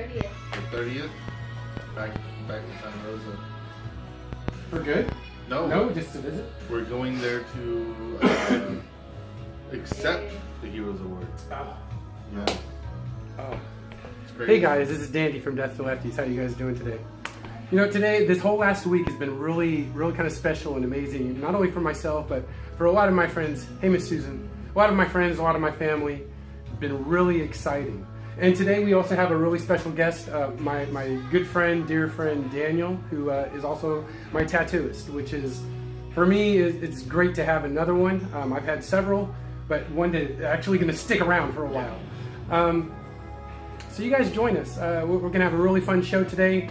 30th. The 30th? Back in Santa Rosa. For good? No, just to visit. we're going there to accept the Heroes Award. Oh. Yeah. Oh. It's crazy. Hey guys, this is Dandy from Death to Lefties. How you guys doing today? You know, today, this whole last week has been really kind of special and amazing, not only for myself, but for a lot of my friends. Hey, Miss Susan. A lot of my friends, a lot of my family. Been really exciting. And today we also have a really special guest, my good friend, dear friend, Daniel, who is also my tattooist, which is, for me, it's great to have another one. I've had several, but one that's actually going to stick around for a while. So you guys join us. We're going to have a really fun show today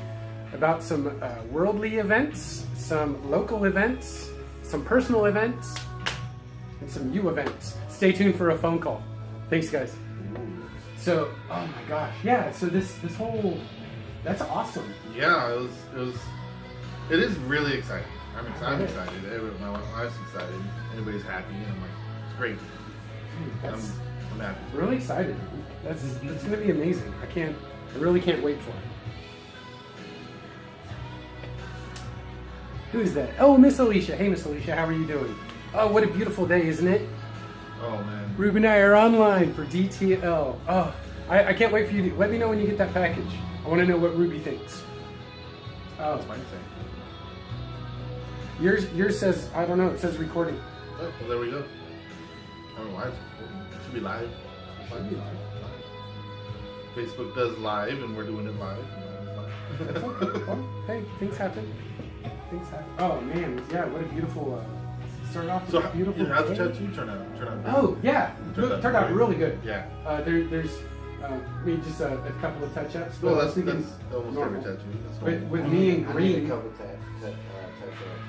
about some worldly events, some local events, some personal events, and some you events. Stay tuned for a phone call. Thanks, guys. So, oh my gosh, yeah. So this whole, that's awesome. Yeah, it is really exciting. I'm excited. My wife's excited. Everybody's happy, and I'm like, it's great. I'm happy. Really excited. That's gonna be amazing. I really can't wait for it. Who's that? Oh, Miss Alicia. Hey, Miss Alicia, how are you doing? Oh, what a beautiful day, isn't it? Oh man. Ruby and I are online for DTL. Oh, I can't wait for you to let me know when you get that package. I want to know what Ruby thinks. Oh, What's mine say? yours says, I don't know. It says recording. Oh, well, there we go. I don't know why it's recording. It should be live. Should be live. Facebook does live, and we're doing it live. That's okay. Well, hey, things happen. Things happen. Oh man, yeah, what a beautiful. Start off with a beautiful. How'd the day. tattoo turn out? Oh yeah, turned out really good. Yeah. There's maybe just a couple of touch-ups. Well, that's almost normal. every tattoo. That's But normal. with me and I need green. a couple touch-ups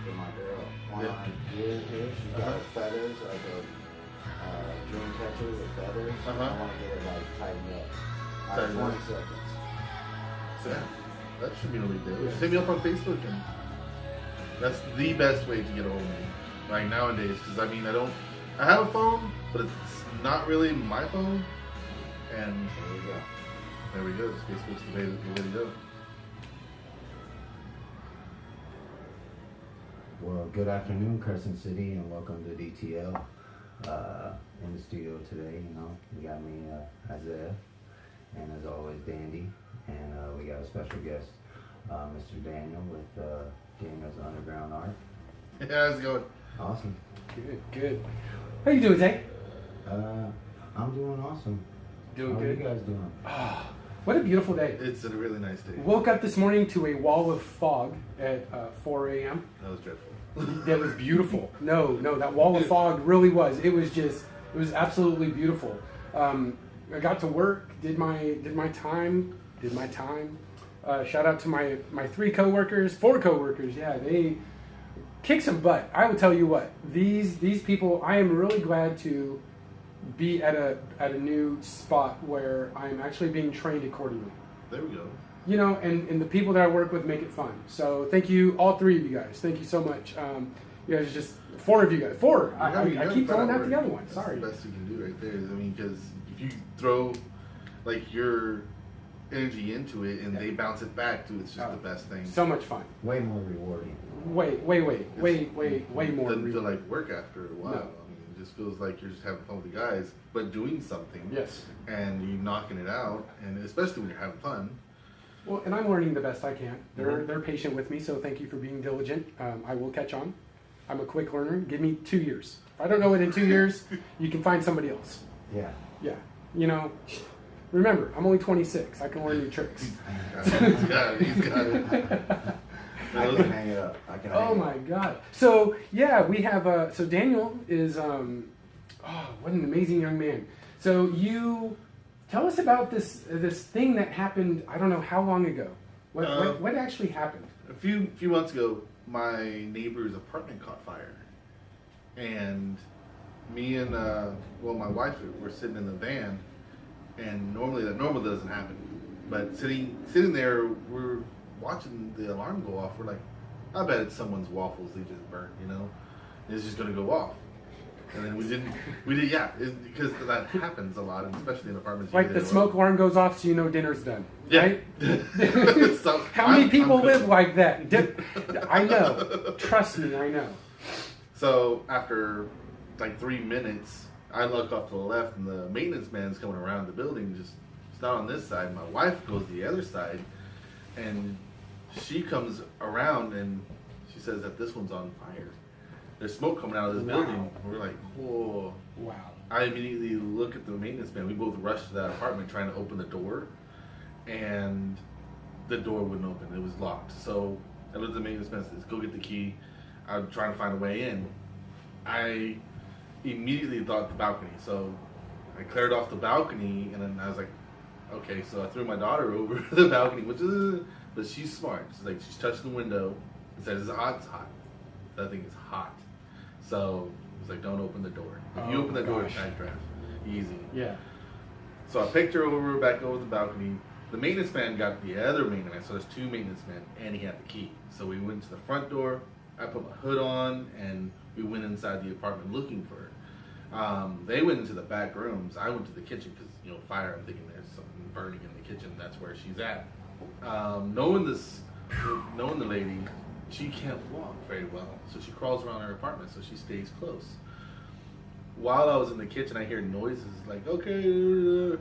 for my girl. One on here, she's got feathers, like a dream tattoo with feathers. Uh-huh. I want to get it like tightened up. Tightened 20 up. seconds. So, yeah, that should be no big deal. Just hit me up on Facebook, and that's the best way to get a hold of me. Like nowadays, because I mean, I have a phone, but it's not really my phone. And There we go. there we go. Facebook's the way to go. Well, good afternoon, Crescent City, and welcome to DTL. In the studio today, you know, we got me, Isaiah, and as always, Dandy, and we got a special guest, Mr. Daniel with Daniel's Underground Art. Yeah, how's it going? Awesome. Good. How you doing, Zay? I'm doing awesome. Doing How good. are you guys doing? Oh, what a beautiful day. It's a really nice day. Woke up this morning to a wall of fog at 4 a.m. That was dreadful. That was beautiful. No, that wall of fog really was. It was absolutely beautiful. I got to work, did my time. Shout out to my 4 coworkers. Yeah, they kick some butt. I will tell you what. These people. I am really glad to be at a new spot where I'm actually being trained accordingly. There we go. You know, and the people that I work with make it fun. So thank you, all 3 of you guys. Thank you so much. You guys, just 4 of you guys. 4. I keep throwing out the other one. Sorry. That's the best you can do right there. I mean, because if you throw like your energy into it and they bounce it back to, it's just the best thing. So much fun. Way more rewarding. Way more. Doesn't feel like work after a while. No. I mean, it just feels like you're just having fun with the guys, but doing something. Yes. And you're knocking it out, and especially when you're having fun. Well, and I'm learning the best I can. They're patient with me, so thank you for being diligent. I will catch on. I'm a quick learner. Give me 2 years. If I don't know it in 2 years, you can find somebody else. Yeah. Yeah. You know, remember, I'm only 26. I can learn new tricks. He's got it. I can hang it up. Oh my God. So yeah, we have. So Daniel is. What an amazing young man. So you tell us about this thing that happened. I don't know how long ago. What actually happened? A few months ago, my neighbor's apartment caught fire, and me and my wife were sitting in the van, and normally that doesn't happen, but sitting there, we're watching the alarm go off. We're like, I bet it's someone's waffles they just burnt, you know, it's just gonna go off. And then we did, yeah, because that happens a lot, especially in apartments. Like the smoke alarm goes off, so you know dinner's done. Yeah. Right? So How many people live like that? I know. Trust me, I know. So after like 3 minutes, I look off to the left, and the maintenance man's coming around the building. It's not on this side. My wife goes to the other side, and she comes around and she says that this one's on fire. There's smoke coming out of this building. We're like, whoa. Wow. I immediately look at the maintenance man. We both rushed to that apartment trying to open the door, and the door wouldn't open. It was locked. So I looked at the maintenance man and says, go get the key. I'm trying to find a way in. I immediately thought the balcony. So I cleared off the balcony, and then I was like, okay. So I threw my daughter over the balcony, but she's smart. She's touching the window and said, it's hot, it's hot. That thing is hot. So it's like, don't open the door. If you open the door, it's night draft. Easy. Yeah. So I picked her over, back over the balcony. The maintenance man got the other maintenance man, so there's 2 maintenance men, and he had the key. So we went to the front door. I put my hood on, and we went inside the apartment looking for her. They went into the back rooms. I went to the kitchen because, fire. I'm thinking there's something burning in the kitchen. That's where she's at. Knowing the lady, she can't walk very well, so she crawls around her apartment, so she stays close. While I was in the kitchen, I hear noises like, okay,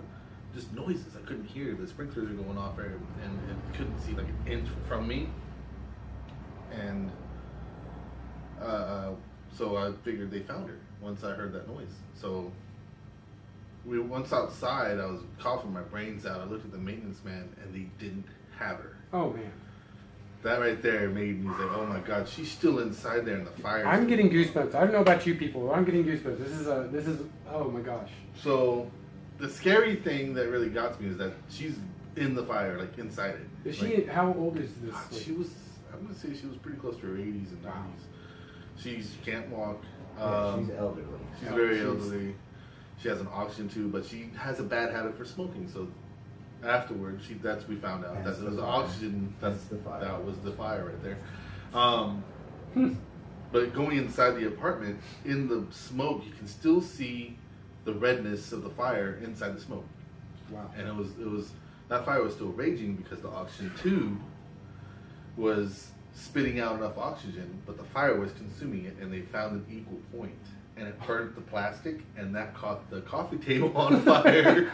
just noises. I couldn't hear. The sprinklers are going off there, and couldn't see like an inch from me. And so I figured they found her once I heard that noise. So once outside, I was coughing my brains out. I looked at the maintenance man, and they didn't have her. Oh, man. That right there made me say, oh my God, she's still inside there in the fire. I'm getting goosebumps. I don't know about you people, but I'm getting goosebumps. This is, oh my gosh. So the scary thing that really got to me is that she's in the fire, like inside it. Is she, how old is this? She was, I'm going to say she was pretty close to her 80s and 90s. Wow. She can't walk. She's elderly. She's very elderly. She has an oxygen tube, but she has a bad habit for smoking. So afterwards, we found out that it was oxygen. That's the fire. That was the fire right there. But going inside the apartment, in the smoke, you can still see the redness of the fire inside the smoke. Wow. And it was that fire was still raging because the oxygen tube was spitting out enough oxygen, but the fire was consuming it, and they found an equal point. And it burnt the plastic, and that caught the coffee table on fire.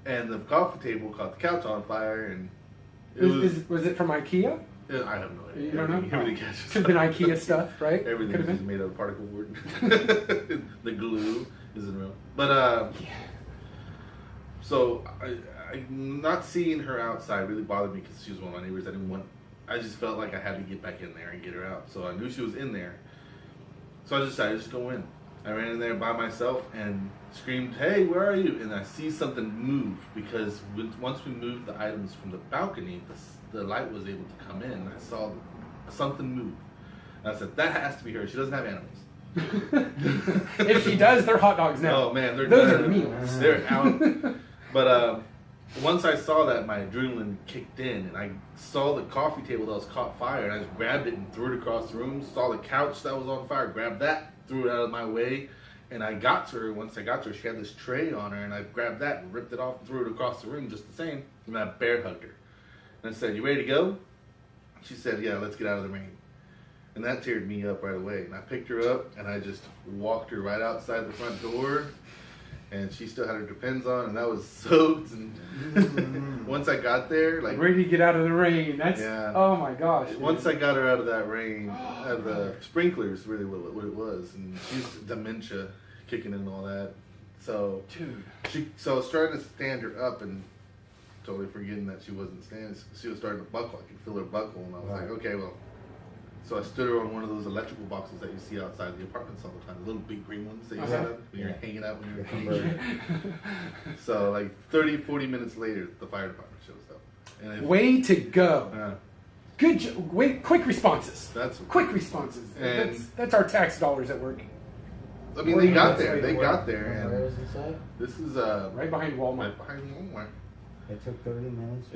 And the coffee table caught the couch on fire, and was it from IKEA? I have no idea. You don't know? Everything Could have been IKEA stuff, right? Everything is made out of particle board. The glue isn't real. But so I not seeing her outside really bothered me because she was one of my neighbors. I just felt like I had to get back in there and get her out. So I knew she was in there. So I decided to just go in. I ran in there by myself and screamed, "Hey, where are you?" And I see something move because once we moved the items from the balcony, the light was able to come in. I saw something move. And I said, "That has to be her. She doesn't have animals." If she does, they're hot dogs now. Oh man, those are meals. They're out. But once I saw that, my adrenaline kicked in, and I saw the coffee table that was caught fire, and I just grabbed it and threw it across the room. Saw the couch that was on fire, grabbed that, threw it out of my way, and I got to her. Once I got to her, she had this tray on her, and I grabbed that and ripped it off and threw it across the room just the same, and I bear hugged her. And I said, "You ready to go?" She said, "Yeah, let's get out of the rain." And that teared me up right away. And I picked her up, and I just walked her right outside the front door. And she still had her Depends on, and that was soaked. And once I got there, like ready to get out of the rain. That's oh my gosh. Once I got her out of that rain, out of the sprinklers, really what it was, and she's dementia kicking in and all that. So so I was trying to stand her up and totally forgetting that she wasn't standing. She was starting to buckle. I could feel her buckle, and I was like, okay, well. So I stood her on one of those electrical boxes that you see outside the apartments all the time, the little big green ones that you set up when you're hanging out when you're converting. So like 30, 40 minutes later, the fire department shows up. And way to go. Good. Quick responses. That's quick responses. And that's our tax dollars at work. I mean, they got there. They got there. And where is this at? This is right behind Walmart. Right behind Walmart. It took 30 minutes.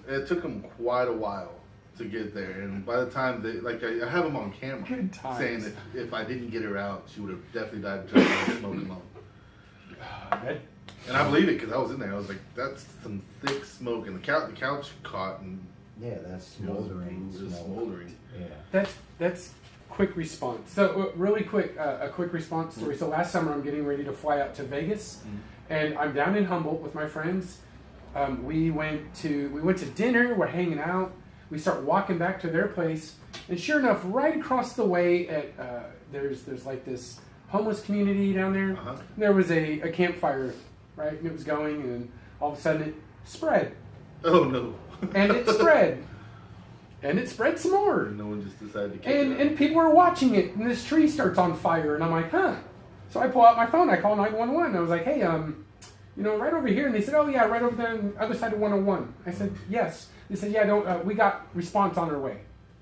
It took them quite a while to get there. And by the time I have them on camera Good times. saying if I didn't get her out, she would have definitely died just from smoke alone. And I believe it because I was in there. I was like, that's some thick smoke, and the couch caught, and Yeah, that's smoldering. It was smoldering. Yeah. That's quick response. So really quick, a quick response story. So last summer I'm getting ready to fly out to Vegas, and I'm down in Humboldt with my friends. We went to dinner. We're hanging out. We start walking back to their place, and sure enough, right across the way at there's like this homeless community down there. Uh-huh. There was a campfire, right? And it was going, and all of a sudden it spread. Oh no! And it spread. And it spread some more. And no one just decided to catch it. And people are watching it, and this tree starts on fire, and I'm like, huh. So I pull out my phone, I call 911. I was like, hey, right over here. And they said, oh yeah, right over there on the other side of 101. I said, yes. They said, yeah, we got response on our way.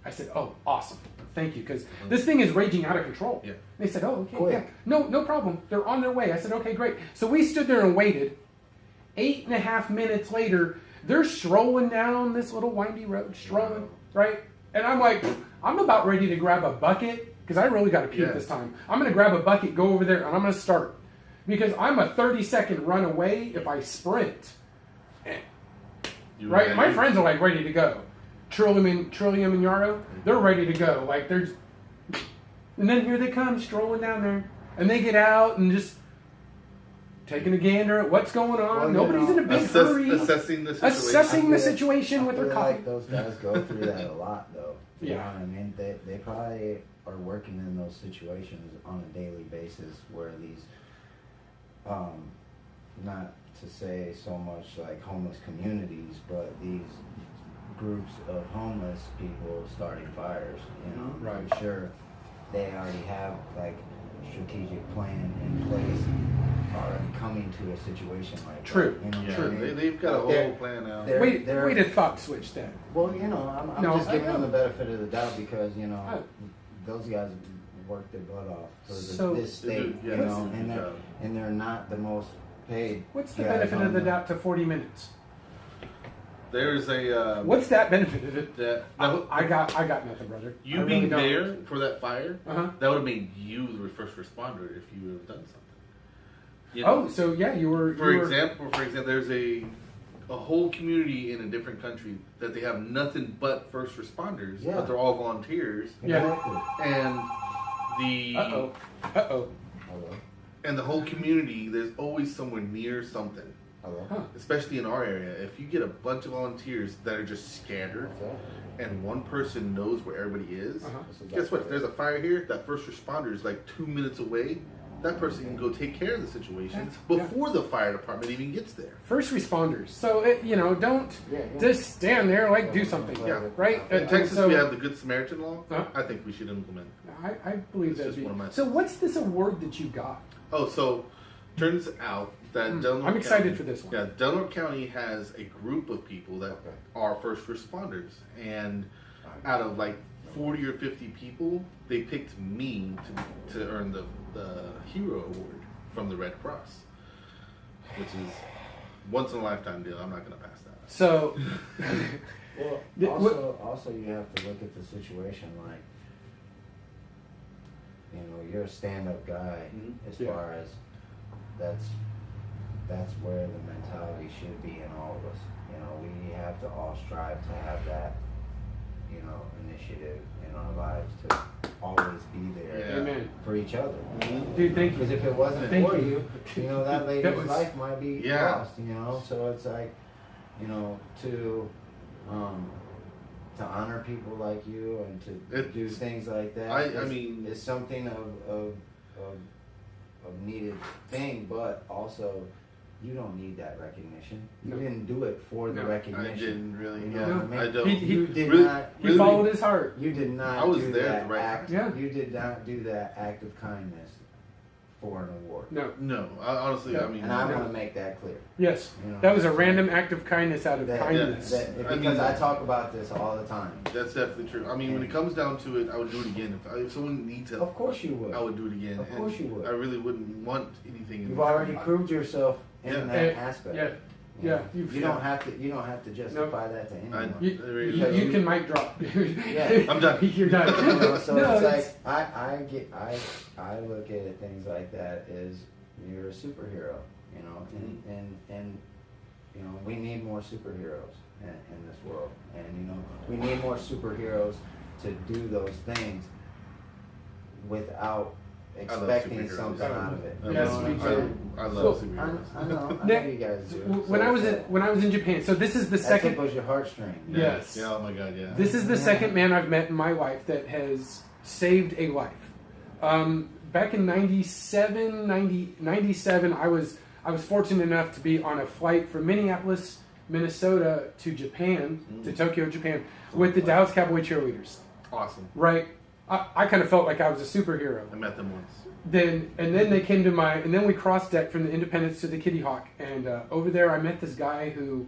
I said, oh, awesome. Thank you, because this thing is raging out of control. Yeah. They said, oh, okay, Quick. yeah. No problem. They're on their way. I said, okay, great. So we stood there and waited. 8.5 minutes later, they're strolling down this little windy road, strolling, right? And I'm like, I'm about ready to grab a bucket, because I really got to puke this time. I'm going to grab a bucket, go over there, and I'm going to start. Because I'm a 30-second run away if I sprint. Right? My friends are like ready to go. Trillium and Yarrow, they're ready to go. Like there's, and then here they come strolling down there, and they get out and just taking a gander at what's going on. Well, Nobody's in a big hurry. Assessing the situation. Assessing the situation with I their feel coffee. like those guys go through that a lot, though. You Yeah. know what I mean? They probably are working in those situations on a daily basis where these, not to say so much like homeless communities, but these groups of homeless people starting fires, you know. Right. I'm sure they already have like strategic plan in place, already coming to a situation like True. that. You know Yeah, what I mean? they've got a whole They're- plan out. they're- Wait they're- a thought switch then. Well, you know, I'm No, just I giving know. them the benefit of the doubt because, you know, Oh. those guys work their butt off for So- this state, Yeah, you know, that's a and good they're, job. and they're not the most paid. What's the guys benefit on of the doubt to 40 minutes? There's a What's that benefit of it? that I got nothing, brother. you I really being don't. there for that fire, Uh-huh. that would have made you the first responder if you would have done something. You know? Oh, so yeah, you were. For example, there's a whole community in a different country that they have nothing but first responders, Yeah. but they're all volunteers. Yeah. Exactly. And the Hello. and the whole community, there's always someone near something. Hello. Huh. Especially in our area, if you get a bunch of volunteers that are just scattered, and one person knows where everybody is, Uh-huh. guess what? If there's a fire here, that first responder is like 2 minutes away. That person can go take care of the situation before the fire department even gets there. First responders. So don't Yeah. just stand there like do something. Yeah. Right. In Texas, so, we have the Good Samaritan law. Huh? I think we should implement. I believe It's that. just one of my- So what's this award that you got? Oh, so turns out that Delaware I'm excited County, for this one. Yeah, Delaware County has a group of people that are first responders, and out of like 40 or 50 people, they picked me to earn the hero award from the Red Cross, which is once in a lifetime deal. I'm not going to pass that. So Well, also you have to look at the situation like, you know, you're a stand-up guy as Yeah. far as that's where the mentality should be in all of us. You know, we have to all strive to have that, you know, initiative in our lives to always be there Yeah. Amen. for each other. Dude, thank Because you. if it wasn't Thank for you. you know, that lady's That was- life might be Yeah. lost, you know? So it's like, you know, to honor people like you and to do things like that. I mean- it's something of needed thing, but also you don't need that recognition. You No. didn't do it for the No, recognition. I didn't really. You know Yeah, what I mean? I don't. You did Really- not. He followed his heart. You did not I was do there at that the right act. time. Yeah. You did not do that act of kindness for an award. No. No, honestly, I mean, And I want to make that clear. Yes. You know, That was a random act of kindness out of That- kindness. because I talk about this all the time. that's definitely true. I mean, when it comes down to it, I would do it again. If someone needs help, Of course you would. I would do it again. Of course you would. I really wouldn't want anything. You've already proved yourself in Yeah. that aspect. Yeah. Yeah, You don't have to justify that to anyone. You can mic drop. Yeah, I'm done. You're done. So No, it's like I look at things like that as you're a superhero, and we need more superheroes in this world, and we need more superheroes to do those things without expecting something out of it. Yes, me too. I love superheroes. I know you guys do. When I was in Japan, so this is the second. That tickles your heartstring. Yes. Yeah. Oh my God. Yeah. This is the second man I've met in my life that has saved a life. Back in 97, I was fortunate enough to be on a flight from Minneapolis, Minnesota to Japan, to Tokyo, Japan, with the Dallas Cowboy cheerleaders. Awesome. Right. I kind of felt like I was a superhero. I met them once. Then they came to and then we crossed deck from the Independence to the Kitty Hawk, and over there I met this guy who,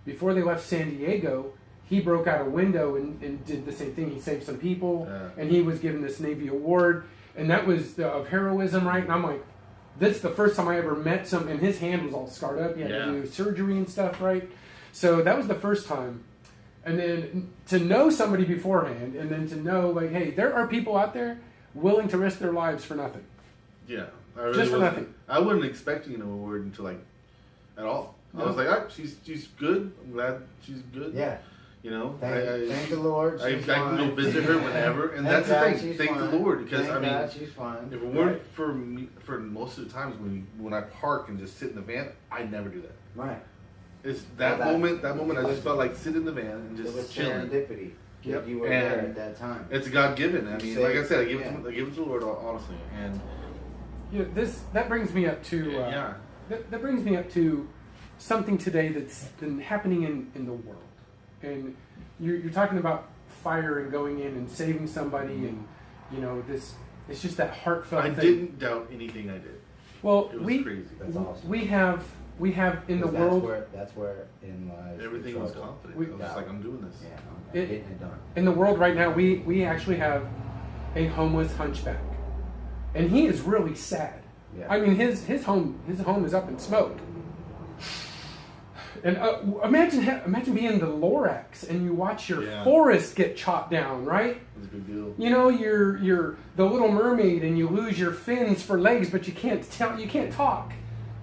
before they left San Diego, he broke out a window and did the same thing. He saved some people, and he was given this Navy award, and that was of heroism, right? And I'm like, this is the first time I ever met and his hand was all scarred up. He had to do surgery and stuff, right? So that was the first time. And then to know somebody beforehand, and then to know, like, hey, there are people out there willing to risk their lives for nothing. Yeah. Just for nothing. I wasn't expecting an award until, at all. No. I was like, she's good. I'm glad she's good. Yeah. Thank the Lord. I can go visit her whenever, and that's the thing. Thank the Lord, because she's fine. If it weren't for me, for most of the times when I park and just sit in the van, I never do that. Right. It's that moment. I just felt like sit in the van and just chilling. Serendipity. Yep. You were there at that time. It's God given. I mean, like I said, I give it to the Lord, honestly. And that brings me up to that brings me up to something today that's been happening in the world. And you're talking about fire and going in and saving somebody, and this. It's just that heartfelt thing. I didn't doubt anything I did. Well, it was crazy. That's awesome. We have in the world. That's where in life. Everything was confident. I was just like, I'm doing this. Yeah, getting it done. In the world right now, we actually have a homeless hunchback, and he is really sad. Yeah. I mean, his home is up in smoke. And imagine being the Lorax and you watch your forest get chopped down, right? It's a big deal. You're the Little Mermaid and you lose your fins for legs, but you can't talk.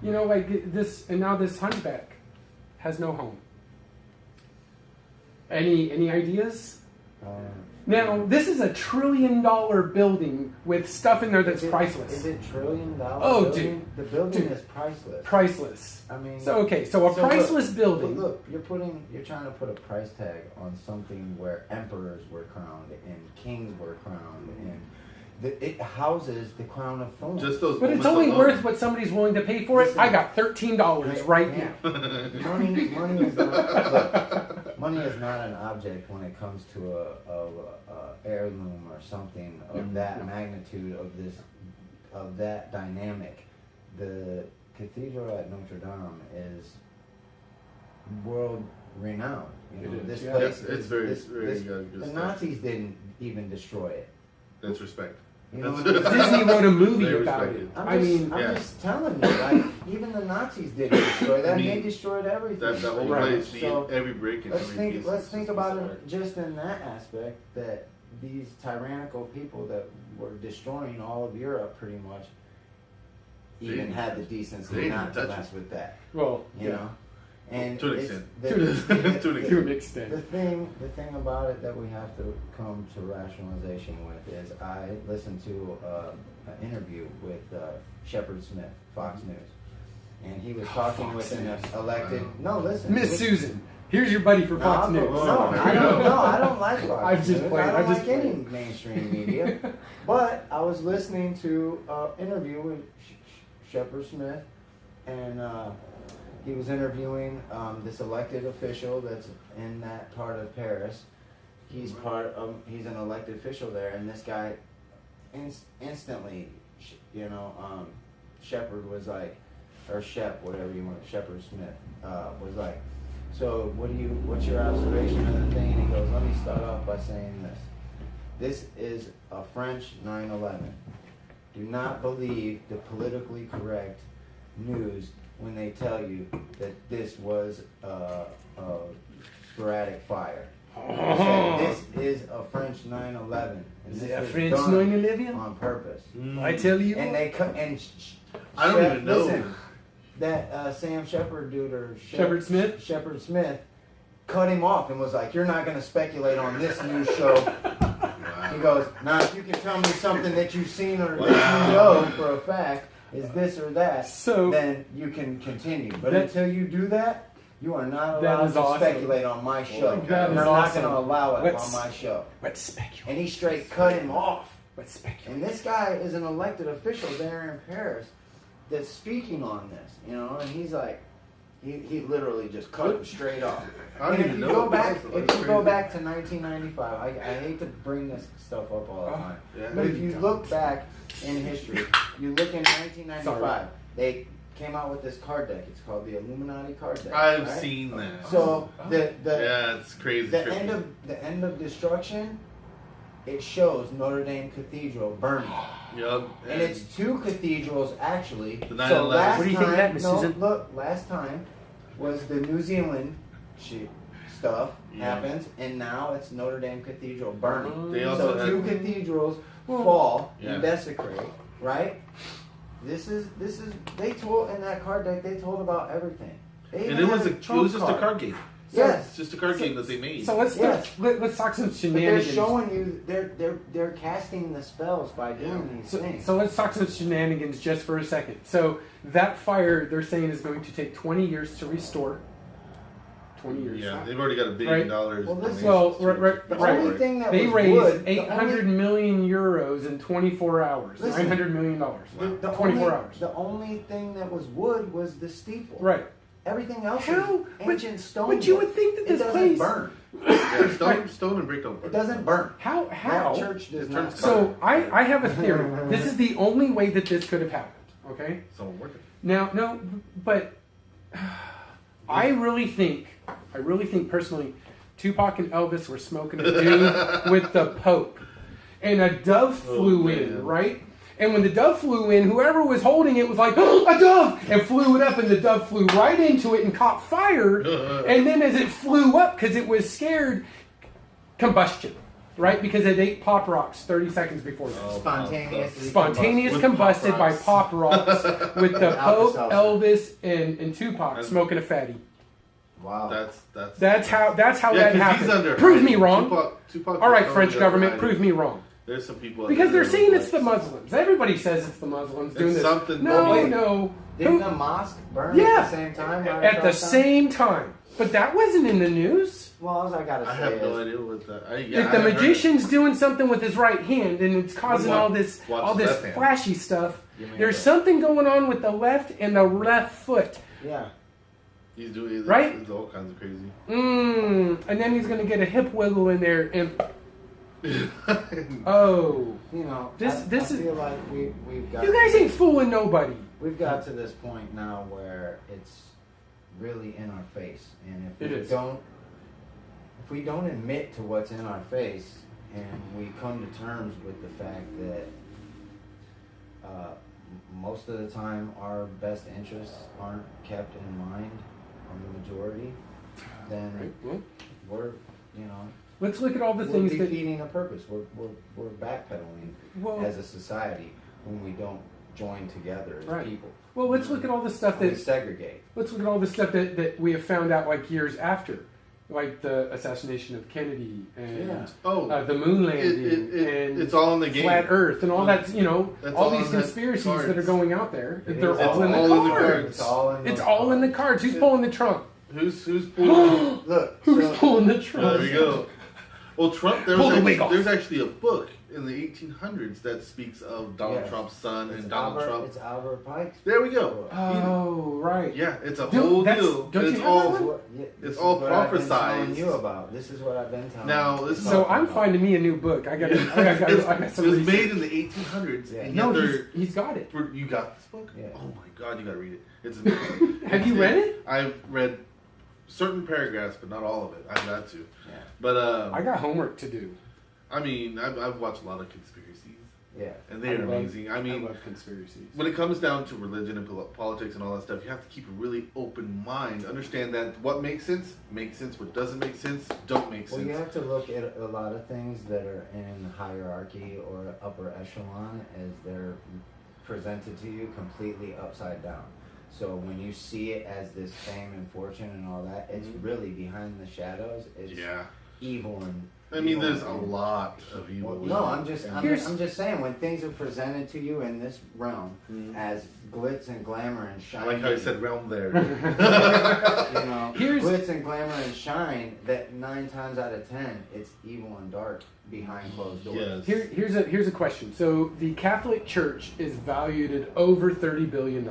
Like this, and now this hunchback has no home. Any ideas? Now, this is $1 trillion building with stuff in there that's priceless. Is it $1 trillion? Oh, dude. The building is priceless. Priceless. I mean, so a priceless building. Look, you're trying to put a price tag on something where emperors were crowned and kings were crowned, and it houses the crown of thorns. But it's only worth what somebody's willing to pay for it. Listen, I got $13 right now. Money is not an object when it comes to a heirloom or something of that magnitude, of that dynamic. The cathedral at Notre Dame is world renowned. This place. It's very good. The Nazis didn't even destroy it. That's respect. Disney wrote a movie about it. I'm just telling you, like, even the Nazis didn't destroy that. They destroyed everything. That whole place, every brick and every piece. Let's think about it just in that aspect, that these tyrannical people that were destroying all of Europe pretty much even had the decency not to mess with that. Well, you know. And to an extent. To an extent. The thing about it that we have to come to rationalization with is I listened to an interview with Shepard Smith, Fox News, and he was talking with an elected. No, listen, Miss Susan. Here's your buddy for Fox News. I don't like Fox News. I don't like any mainstream media. But I was listening to an interview with Shepard Smith, and he was interviewing this elected official that's in that part of Paris. He's an elected official there, and this guy instantly, Shepard was like, or Shep, whatever you want, Shepard Smith was like, so what's your observation of the thing? And he goes, let me start off by saying this. This is a French 9/11. Do not believe the politically correct news when they tell you that this was a sporadic fire. This is a French 9/11. Is it a French 9/11? On purpose. I tell you. And they cut and. I don't even know. Listen, that Sam Shepard dude or Shepard Smith cut him off and was like, "You're not going to speculate on this news show." He goes, "Now if you can tell me something that you've seen or that you know for a fact is this or that, then you can continue. But until you do that, you are not allowed to speculate on my show. You're not going to allow it on my show." Let's speculate. And he straight cut him off. Let's speculate. And this guy is an elected official there in Paris that's speaking on this, you know, and he's like, he literally just cut him straight off. And if you go back to 1995, I hate to bring this stuff up all the time, but if you look back in history, you look in 1995, they came out with this card deck. It's called the Illuminati card deck. I've seen that. So yeah, it's crazy. The end of destruction. It shows Notre Dame Cathedral burning. Yep. And it's two cathedrals actually. The 9/11. What do you think of that, Miss Susan? Look, last time was the New Zealand stuff happens, and now it's Notre Dame Cathedral burning. So two cathedrals fall and desecrate, right? This is they told in that card deck. They told about everything. And it was just a card game. Yes, it's just a card game that they made. So let's talk some shenanigans. But they're showing you they're casting the spells by doing these things. So let's talk some shenanigans just for a second. So that fire they're saying is going to take 20 years to restore. 20 years. Yeah, they've already got $1 billion. The only thing that they was raised wood, 800 million euros in 24 hours. Listen, $900 million. The 24 hours. The only thing that was wood was the steeple. Right. Everything else is ancient stone. But you would think that this place burn. Stone and brick don't burn. It doesn't burn. How? That church does not. So I have a theory. This is the only way that this could have happened. Okay. Someone working. Now, no, but I really think personally, Tupac and Elvis were smoking a doobie with the Pope, and a dove flew in, right? And when the dove flew in, whoever was holding it was like, "Oh, a dove!" and flew it up, and the dove flew right into it and caught fire. And then as it flew up, because it was scared, combustion, right? Because it ate Pop Rocks 30 seconds before that. Spontaneous combusted by Pop Rocks with the Pope, Elvis, and Tupac smoking a fatty. Wow. That's how that happened. Prove me wrong. Tupac all right, French government, prove me wrong. There's some people because they're saying it's the Muslims. Everybody says it's the Muslims doing this. No. Didn't the mosque burn at the same time? At the same time. But that wasn't in the news. Well, all I gotta say I have no idea what that. If the magician's doing something with his right hand and it's causing all this flashy stuff, there's something going on with the left and the left foot. Yeah. He's doing right. It's all kinds of crazy. And then he's gonna get a hip wiggle in there and. You know, this is. Feel like we've got. You guys ain't fooling nobody. We've got to this point now where it's really in our face, and if we don't admit to what's in our face, and we come to terms with the fact that most of the time our best interests aren't kept in mind on the majority, then we're Let's look at all the things that... We're defeating a purpose. We're backpedaling as a society when we don't join together as people. Well, let's look at all the stuff that... We segregate. Let's look at all the stuff that we have found out like years after. Like the assassination of Kennedy and the moon landing and it's all in the game. Flat Earth and all that, all these conspiracies that are going out there. They're all in the cards. It's all in the cards. Who's pulling the trump? Who's pulling? Look, who's pulling the trump? There we go. Well, Trump. There's actually a book in the 1800s that speaks of Donald Trump's son and Donald Trump. It's Albert Pike's. There we go. Oh, right. Yeah, it's a whole deal. It's all prophesized. You about this is what I've been telling. Now, so I'm finding me a new book. I got some. It was made in the 1800s. Yeah. And no, he's got it. You got this book? Yeah. Oh my God, you got to read it. It's Have you read it? I've read certain paragraphs, but not all of it. I've got to. Yeah. But I got homework to do. I mean, I've watched a lot of conspiracies. Yeah. And they're amazing. I love conspiracies. When it comes down to religion and politics and all that stuff, you have to keep a really open mind. Understand that what makes sense, what doesn't make sense, don't make sense. Well, you have to look at a lot of things that are in hierarchy or upper echelon as they're presented to you completely upside down. So when you see it as this fame and fortune and all that, it's really behind the shadows. It's evil and. I mean, there's a lot of evil. Well, no, I'm just saying when things are presented to you in this realm as glitz and glamour and shine. I like how you said realm there. Glitz and glamour and shine. That 9 times out of 10, it's evil and dark behind closed doors. Yes. Here's a question. So the Catholic Church is valued at over $30 billion.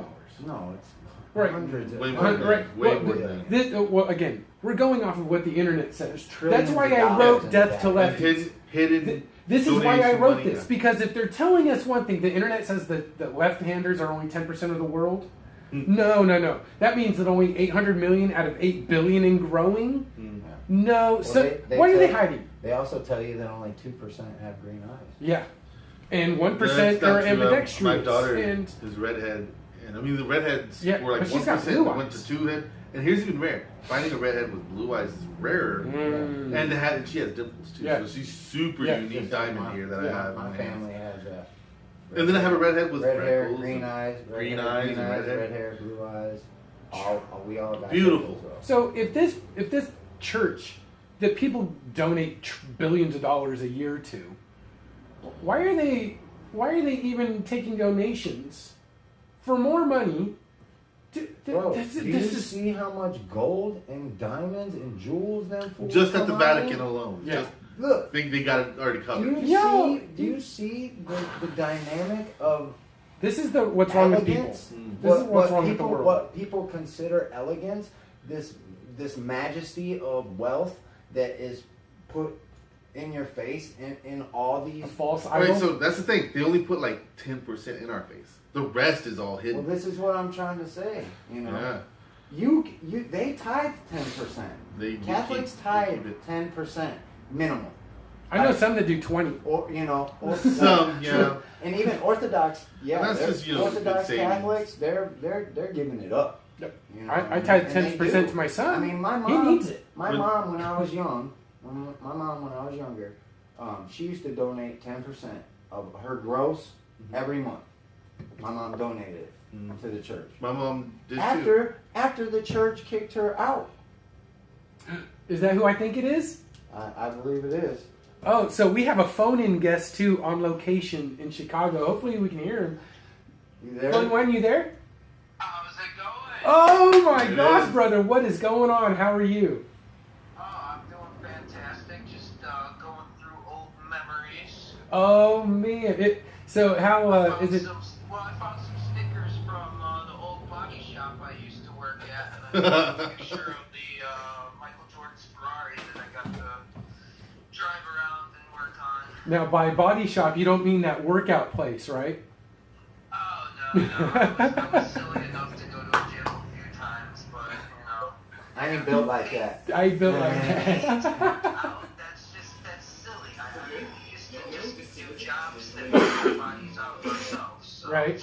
No, it's right. hundreds. Way more than that. Well, again, we're going off of what the internet says. Trillions That's why of I wrote dollars "Death to Lefties." Hidden. This is why I wrote money, this, because if they're telling us one thing, the internet says that left-handers are only 10% of the world. No. That means that only 800 million out of 8 billion and growing. No. Well, So why are they hiding? They also tell you that only 2% have green eyes. Yeah, and 1% are ambidextrous. My daughter and is redhead, and I mean the redheads were like but she's got 1%. blue Went to eyes. 2 head, and here's even rare. Finding a redhead with blue eyes is rarer, and she has dimples too. Yeah. So she's super unique diamond here that I have. My family has that. And then I have a redhead with red hair, freckles green and eyes, green eyes, red hair, blue eyes. We all got beautiful. those. So if this church that people donate billions of dollars a year to, why are they even taking donations for more money? Bro, do you see how much gold and diamonds and jewels them fools Just at the come Vatican out? alone. Yeah. Just Look, think they got it already covered. do you see the dynamic of this is what's wrong with people. elegance? This is what's wrong with the world. What people consider elegance, this majesty of wealth that is put in your face in all these A false Alright, idol. so that's the thing. They only put like 10% in our face. The rest is all hidden. Well, this is what I'm trying to say. You know, Yeah. they tithe 10%. They Catholics keep tithe it. 10% minimum. I know some that do 20. Or or Some, yeah. and even Orthodox, And that's they're- just, Orthodox good savings. Catholics, they're giving it up. Yep. You know, I tithe and they 10% do. to my son. I mean, my He mom, needs it. my mom when I was young, younger, she used to donate 10% of her gross every month. My mom donated it to the church. My mom did too. After the church kicked her out. Is that who I think it is? I believe it is. Oh, so we have a phone-in guest too on location in Chicago. Hopefully we can hear him. You there? Phone one, you there? How's it going? Oh my It gosh, is. brother, what is going on? How are you? Oh, I'm doing fantastic. Just going through old memories. Oh man, so how is it? I found some stickers from the old body shop I used to work at, and I took a picture of the Michael Jordan's Ferrari that I got to drive around and work on. Now by body shop, you don't mean that workout place, right? Oh no, I was silly enough to go to a gym a few times, but I ain't built like that. I built like that. that's silly. I mean, we used to just do jobs that make our bodies out ourselves. So. Right.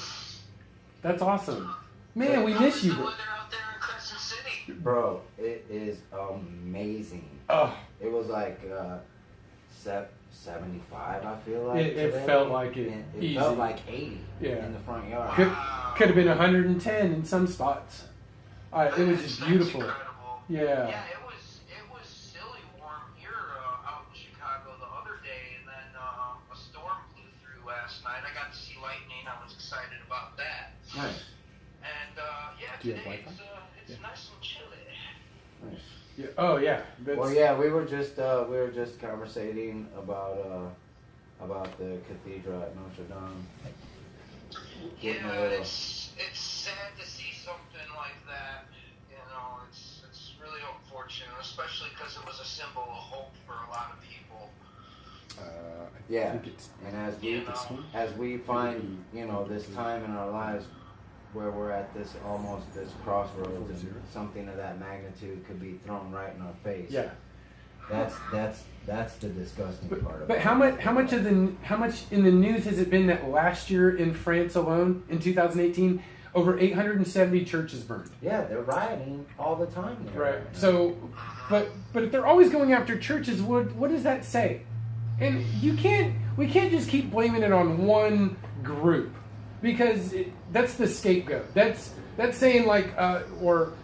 That's awesome. Man, we miss you, How's the bro. weather out there in Crescent City? Bro, it is amazing. Oh, It was like 75, I feel like. It today. felt like it. And Easy. felt like 80 Yeah. in the front yard. could have been 110 in some spots. It was just That's beautiful. incredible. Yeah. Yeah, it was silly warm here out in Chicago the other day, and then a storm blew through last night. I got to see lightning. I was excited about that. Nice. And yeah, Do you have today Wi-Fi? it's nice and chilly. Nice. Yeah. Oh yeah. That's, Well, yeah, we were just conversating about the cathedral at Notre Dame. Getting a Yeah, little- it's sad to see something like that. You know, it's really unfortunate, especially because it was a symbol of hope for a lot of people. I Yeah. think it's And as You we know. as we find, this time in our lives where we're at this crossroads and something of that magnitude could be thrown right in our face. yeah. That's the disgusting part. But how much in the news has it been that last year in France alone, in 2018, over 870 churches burned? Yeah, they're rioting all the time there. Right. So, but if they're always going after churches, what does that say? And we can't just keep blaming it on one group, because that's the scapegoat. That's saying like hold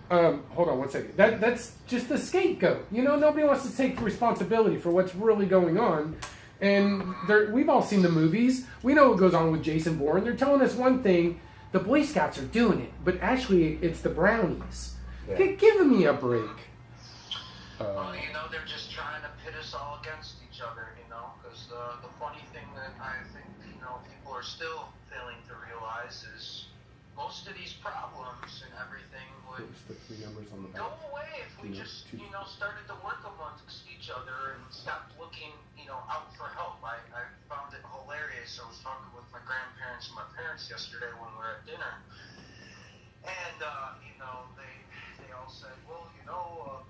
on one second. That's just the scapegoat. You know, nobody wants to take responsibility for what's really going on. And we've all seen the movies. We know what goes on with Jason Bourne. They're telling us one thing. The Boy Scouts are doing it, but actually it's the brownies. Yeah. Give me a break. Well, you know, they're just trying to pit us all against each other, you know, because the funny thing that I think, you know, people are still failing to realize is most of these problems and everything would The 3 numbers on the go back. away if we just, you know, started to work amongst each other and stopped looking, you know, out for help. I found it hilarious. I was talking with my grandparents and my parents yesterday when we were at dinner, and you know, they all said, well, you know,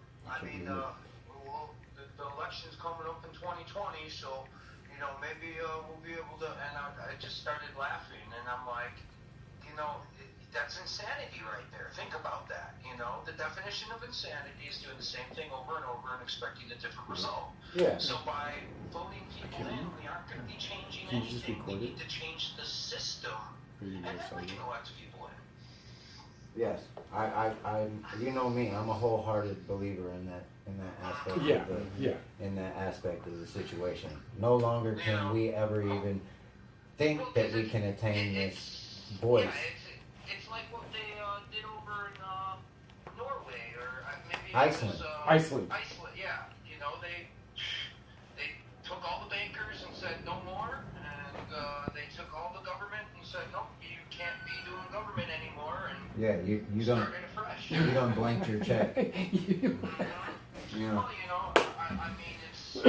well, the election's coming up in 2020, so you know, maybe we'll be able to. And I just started laughing, and I'm like, you know, that's insanity right there. Think about that. You know, the definition of insanity is doing the same thing over and over and expecting a different result. Yeah. So by voting people in, we aren't going to be changing Can you just anything. We record need to change the system, and then we can elect people in. Yes, I you know me, I'm a wholehearted believer in that aspect. Yeah, of yeah. In that aspect of the situation. No longer can we ever even think that we can attain this voice. Yeah, it's like what they did over in Norway or maybe Iceland. Iceland. Iceland, yeah. You know, they took all the bankers and said no more, and they took all the government and said nope, you can't be doing government anymore, and Yeah, you don't started afresh. you don't blank your check. Well, you know, I mean, it's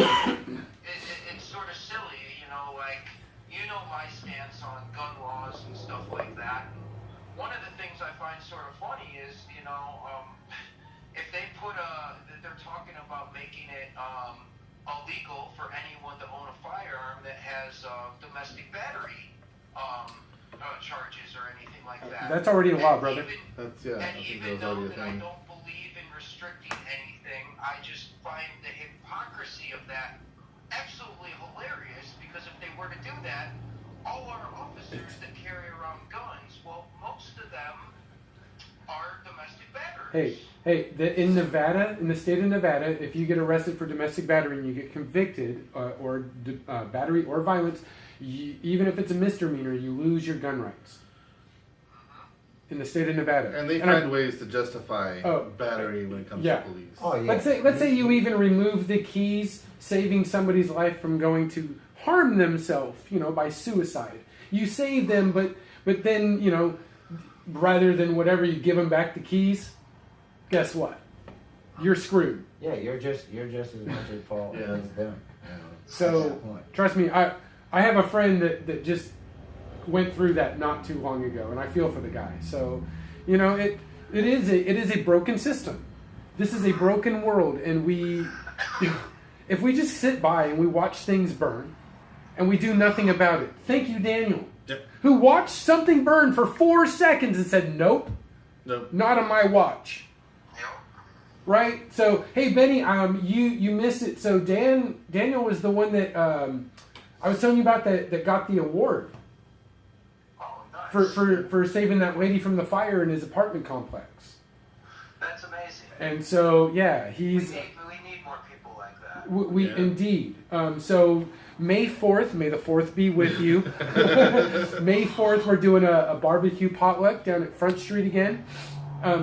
sort of silly, you know, like, you know my stance on gun laws and stuff like that. One of the things I find sort of funny is, you know, if they they're talking about making it illegal for anyone to own a firearm that has domestic battery charges or anything like that. That's already a law, brother. And even though that I don't believe in restricting anything, I just find the hypocrisy of that absolutely hilarious, because if they were to do that, all our officers that carry around guns, well, most of them are domestic batteries. In Nevada, in the state of Nevada, if you get arrested for domestic battery and you get convicted or battery or violence, even if it's a misdemeanor, you lose your gun rights. In the state of Nevada, And they find ways to justify battery when it comes Yeah. to police. Oh yeah. Let's say you even remove the keys, saving somebody's life from going to harm themselves, you know, by suicide. You save them, but then, you know, rather than whatever, you give them back the keys. Guess what? You're screwed. Yeah, you're just as much at fault Yeah. as them. So trust me, I have a friend that just went through that not too long ago, and I feel for the guy. So, you know, it is a broken system. This is a broken world, and if we just sit by and we watch things burn, and we do nothing about it. Thank you, Daniel, who watched something burn for 4 seconds and said, "Nope, not on my watch." Right? So, hey, Benny, you missed it. So Daniel was the one that I was telling you about that got the award. For saving that lady from the fire in his apartment complex. That's amazing. And so, yeah, We need more people like that. We indeed. So May 4th, may the 4th be with you. May 4th, we're doing a barbecue potluck down at Front Street again.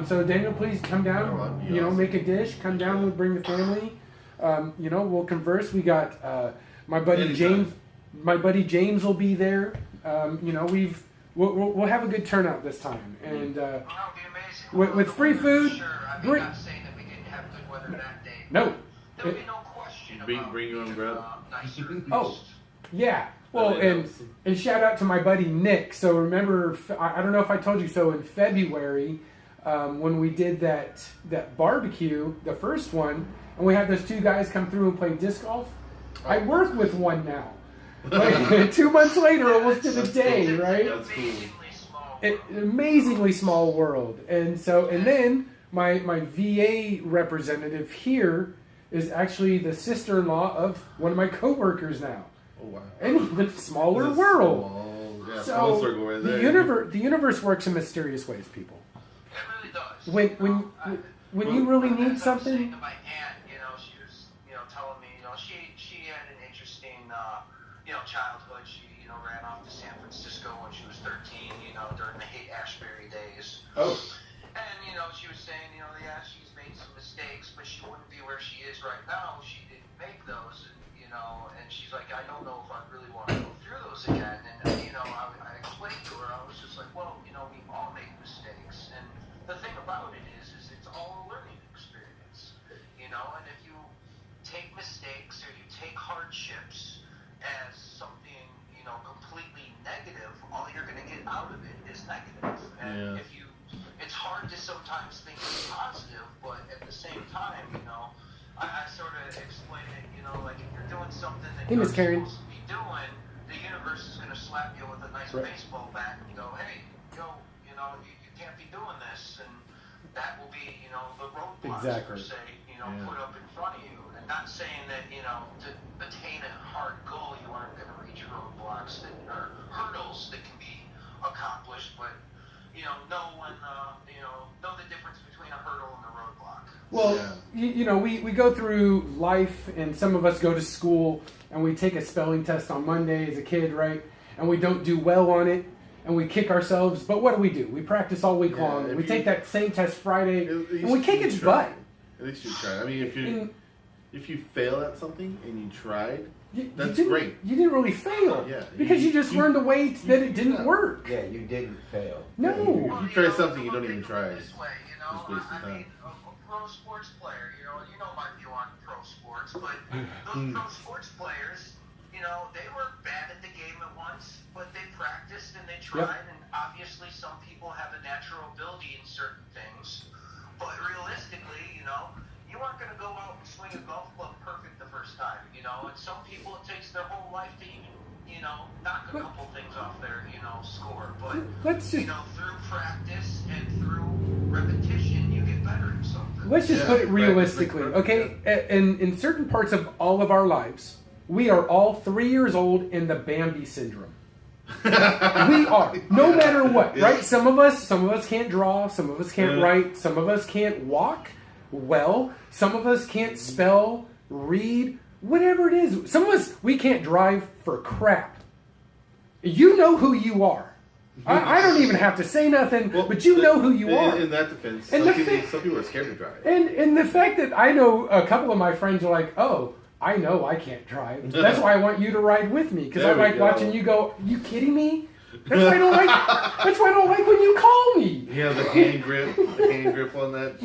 So Daniel, please come down. You know, make a dish. Come down. We'll bring the family. You know, we'll converse. We got my buddy James. My buddy James will be there. You know, we'll have a good turnout this time, and That'll be amazing. with free food. Sure. I mean, not saying that we didn't have good weather that day. No. There'll be no question about Bring your own bread. Nicer. Oh, yeah. Well, and shout out to my buddy Nick. So remember, I don't know if I told you. So in February, when we did that barbecue, the first one, and we had those two guys come through and play disc golf. I work with one now. Like, 2 months later, almost to the day, right? That's cool. Amazingly small world. And so, and then my VA representative here is actually the sister-in-law of one of my coworkers now. Oh wow! And even smaller It's world. Small, yeah, So small circle right there. the universe works in mysterious ways, people. It really does. When you really need As I was saying something, to my aunt, she was, telling me, she had an interesting, childhood. She, ran off to San Francisco when she was 13, during the Haight-Ashbury days. Oh. And, she was saying, yeah, she's made some mistakes, but she wouldn't be where she is right now. She didn't make those, and she's like, I don't know if I really want to go through those again. And, I explained to her, I was just like, well, we all make mistakes. And the thing about it is it's all a learning experience, and if you take mistakes or you take hardships as something, completely negative, all you're going to get out of it is negative. And it's hard to sometimes think it's positive, but at the same time, I sort of explain it, like if you're doing something that you're supposed to be doing, the universe is going to slap you with a nice baseball bat and go, hey, you can't be doing this, and that will be, the roadblocks per se, put up in front of you. And not saying that, to attain a hard goal, you aren't going to reach roadblocks that are hurdles that can be accomplished, but, know the difference between a hurdle and a roadblock. Well, we go through life, and some of us go to school, and we take a spelling test on Monday as a kid, right? And we don't do well on it, and we kick ourselves. But what do? We practice all week long. We take that same test Friday, and we kick its butt. At least you tried. I mean, if you fail at something and you tried, that's you great. You didn't really fail. Yeah, because you just learned a way that it didn't work. Yeah, you didn't fail. No. If you try something you don't even try, This way, just waste of I mean, time. a pro sports player, you know my view on pro sports, but those pro sports players, they were bad at the game at once, but they practiced and they tried, and obviously some people have a natural ability in certain things, but realistically, you aren't going to go out and swing a golf club perfect the first time, and some people it takes their whole life to even, knock a couple things off their, score, but, let's just, through practice and through repetition, you get better at something. let's just put it realistically, okay? In certain parts of all of our lives, we are all 3 years old in the Bambi syndrome. We are, no matter what, right? Some of us can't draw, some of us can't write, some of us can't walk well, some of us can't spell, read, whatever it is. Some of us, we can't drive for crap. You know who you are. I don't even have to say nothing, but you know who you are. In that defense, And some people are scared to drive. And the fact that I know a couple of my friends are like, oh, I know I can't drive. That's why I want you to ride with me, because I like watching you go. You kidding me? That's why I don't like. That's why I don't like when you call me. Yeah, the hand grip on that.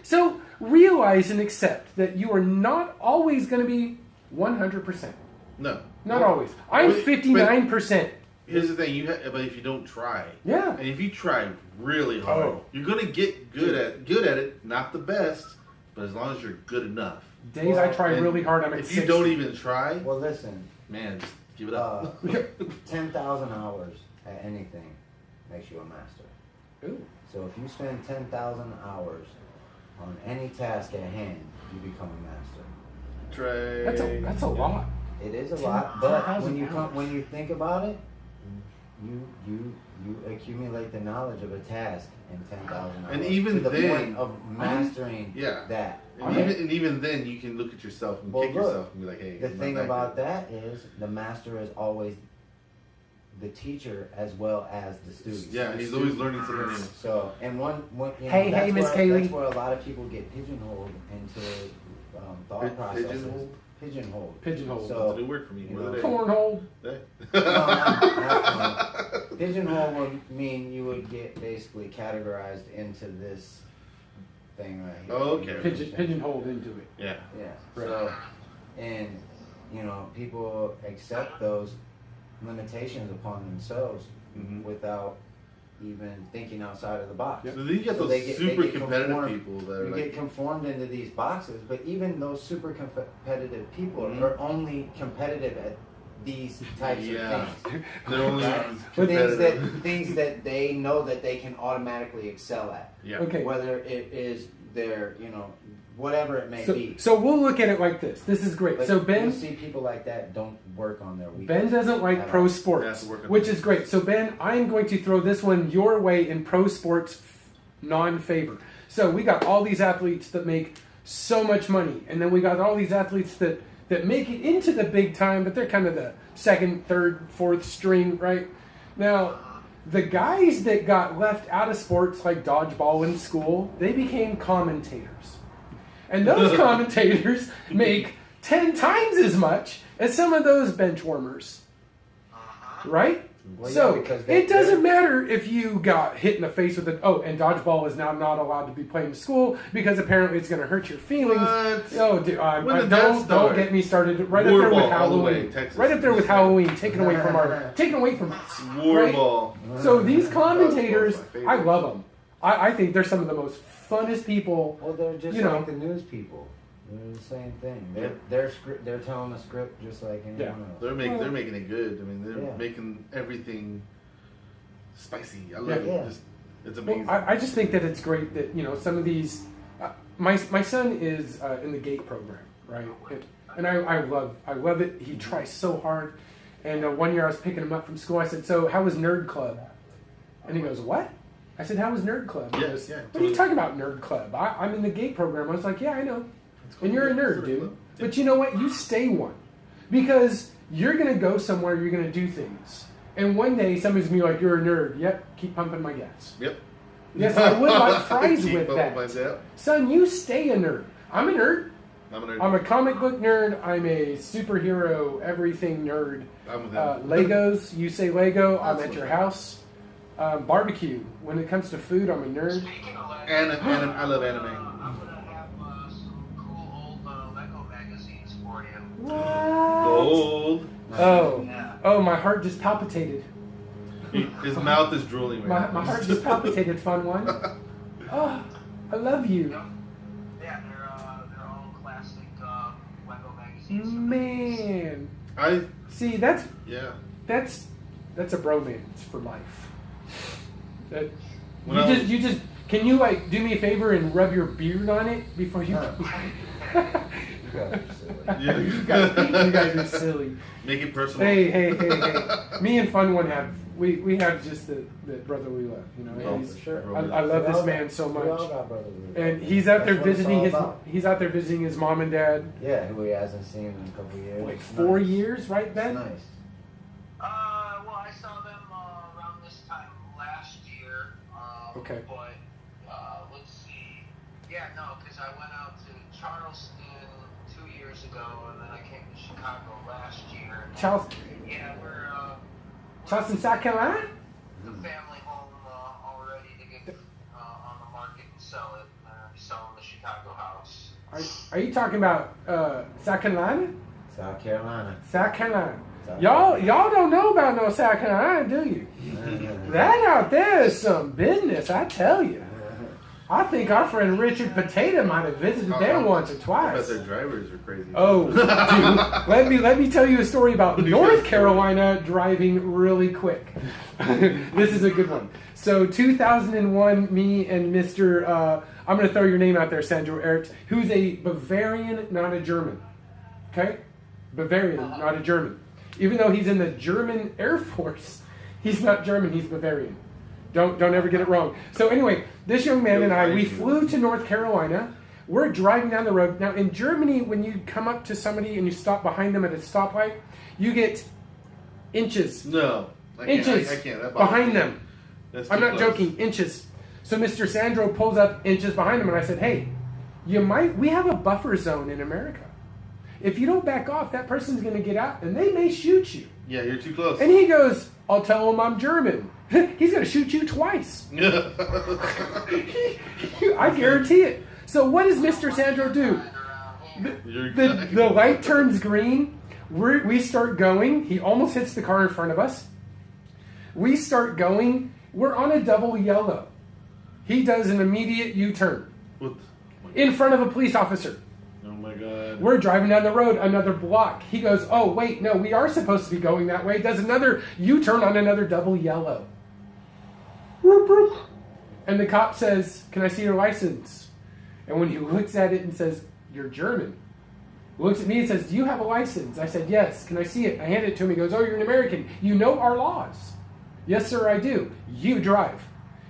So realize and accept that you are not always going to be 100%. No, not always. I'm 59%. Here's the thing: but if you don't try, and if you try really hard, you're gonna get good at it. Not the best, but as long as you're good enough. Days I try really hard, I'm at 60. If you don't even try, well, listen, man, just give it up. 10,000 hours at anything makes you a master. Ooh. So if you spend 10,000 hours on any task at hand, you become a master. That's a lot. It is a lot, but when you think about it, you accumulate the knowledge of a task in 10,000 hours. And even to the then, point of mastering that. And even then, you can look at yourself and kick yourself and be like, "Hey." The thing about that is, the master is always the teacher as well as the student. Yeah, he's always learning something new. So, and hey, Miss Kaylee. That's where a lot of people get pigeonholed into thought processes. Pigeonholed. So, that's a new word for me. Cornhole. Pigeonhole would mean you would get basically categorized into this thing right here. Oh, okay. Pigeonholed into it. Yeah. Yeah. Right. So, and people accept those limitations upon themselves without even thinking outside of the box. So then you get So those they get super competitive conformed- people that are You like, get conformed into these boxes, but even those super competitive people Mhm. are only competitive at these types Yeah. of things. they're only Right? competitive. Things that they know that they can automatically excel at. Yeah. Okay. Whether it is their, whatever it may be. So we'll look at it like this. This is great. But So Ben, you'll see people like that don't work on their weekends. Ben doesn't like at pro all. Yeah, sports, to work on which that. is great. So Ben, I'm going to throw this one your way in pro sports non-favor. So we got all these athletes that make so much money, and then we got all these athletes that make it into the big time, but they're kind of the second, third, fourth string, right? Now, the guys that got left out of sports like dodgeball in school, they became commentators. And those commentators make 10 times as much as some of those bench warmers. Right? Well, yeah, So, because it doesn't matter if you got hit in the face with and dodgeball is now not allowed to be played in school because apparently it's going to hurt your feelings. What? Oh, dude, When did that don't start? get me started. Right up War there with ball all the way, Halloween. Texas. Right up there with Halloween, taken away from us. War right? ball. So these commentators, Dodgeball's my favorite. I love them. I think they're some of the most funnest people. Well, they're just You know. like the news people. They're the same thing. They're telling a script just like anyone Yeah. else. They're making it good. I mean, they're Yeah. making everything spicy. I love Yeah. it. Yeah. It's Well, amazing. I just think that it's great that some of these. My son is in the GATE program, right? And I love it. He tries so hard. And one year I was picking him up from school. I said, "So how was Nerd Club?" And he goes, "What?" I said, "How was Nerd Club?" He Yes, goes, yeah, "What are totally. you talking about, Nerd Club? I'm in the GATE program." I was like, "Yeah, I know. cool. And you're a Yeah, nerd, sort of dude. club. But you know what? You stay one. Because you're going to go somewhere, you're going to do things. And one day somebody's going to be like, you're a nerd. Yep, keep pumping my gas. Yep. Yes, I would like fries Keep with up that. myself. Son, you stay a nerd. I'm a nerd. I'm a nerd. I'm a comic book nerd. I'm a superhero, everything nerd. I'm with him. Legos, you say Lego, I'm at your house. Barbecue. When it comes to food, I'm a nerd. Speaking of Lego, I love anime. I'm gonna have some cool old Lego magazines for you. What? Gold. Oh, my heart just palpitated. His mouth is drooling My right now. heart just palpitated, fun one. Oh, I love you. Yep. Yeah, they're all classic Lego magazines. Man. I See, that's yeah. a bromance for life. That Well- you just can you like do me a favor and rub your beard on it before you You guys are silly. Yeah. you guys are silly. Make it personal. Hey. Me and Fun One have we have just the brotherly love, Oh, He's- for sure. I love We this all man got- so we all much. got brothers with And us. he's out there That's what it's visiting all his about. he's out there visiting his mom and dad. Yeah, who he hasn't seen in a couple of years. Like It's 4 nice. years, right, It's Ben? nice. Well, I saw them around this time last year. Okay. But let's see. Yeah, no, because I went out to Charleston 2 years ago, and then I came to Chicago last year. Yeah, we're Charleston, South Carolina? the family home all ready to get on the market and sell it. Selling the Chicago house. Are you talking about South Carolina? South Carolina. South Carolina. South Y'all don't know about no South Carolina, do you? That out there is some business, I tell you. I think our friend Richard Potato might have visited there once or I bet twice. their drivers are crazy. Oh, dude, let me tell you a story about North Carolina driving really quick. This is a good one. So 2001, me and Mr. I'm going to throw your name out there, Sandro Ertz, who's a Bavarian, not a German. Okay? Bavarian, not a German. Even though he's in the German Air Force, he's not German, he's Bavarian. Don't ever get it wrong. So anyway, this young man and I, we flew to North Carolina. We're driving down the road. Now in Germany, when you come up to somebody and you stop behind them at a stoplight, you get inches. No. Inches I can't. That bothers behind me. them. That's I'm too not close. joking, inches. So Mr. Sandro pulls up inches behind him and I said, hey, we have a buffer zone in America. If you don't back off, that person's going to get out and they may shoot you. Yeah, you're too close. And he goes, I'll tell him I'm German. He's going to shoot you twice. I guarantee it. So what does Mr. Sandro do? The light turns green. We start going. He almost hits the car in front of us. We start going. We're on a double yellow. He does an immediate U-turn What? in front of a police officer. Oh my God. We're driving down the road another block. He goes, oh, wait, no, we are supposed to be going that way. Does another U-turn on another double yellow. And the cop says, can I see your license? And when he looks at it and says, you're German. Looks at me and says, do you have a license? I said, yes. Can I see it? I hand it to him. He goes, oh, you're an American. You know our laws. Yes, sir, I do. You drive.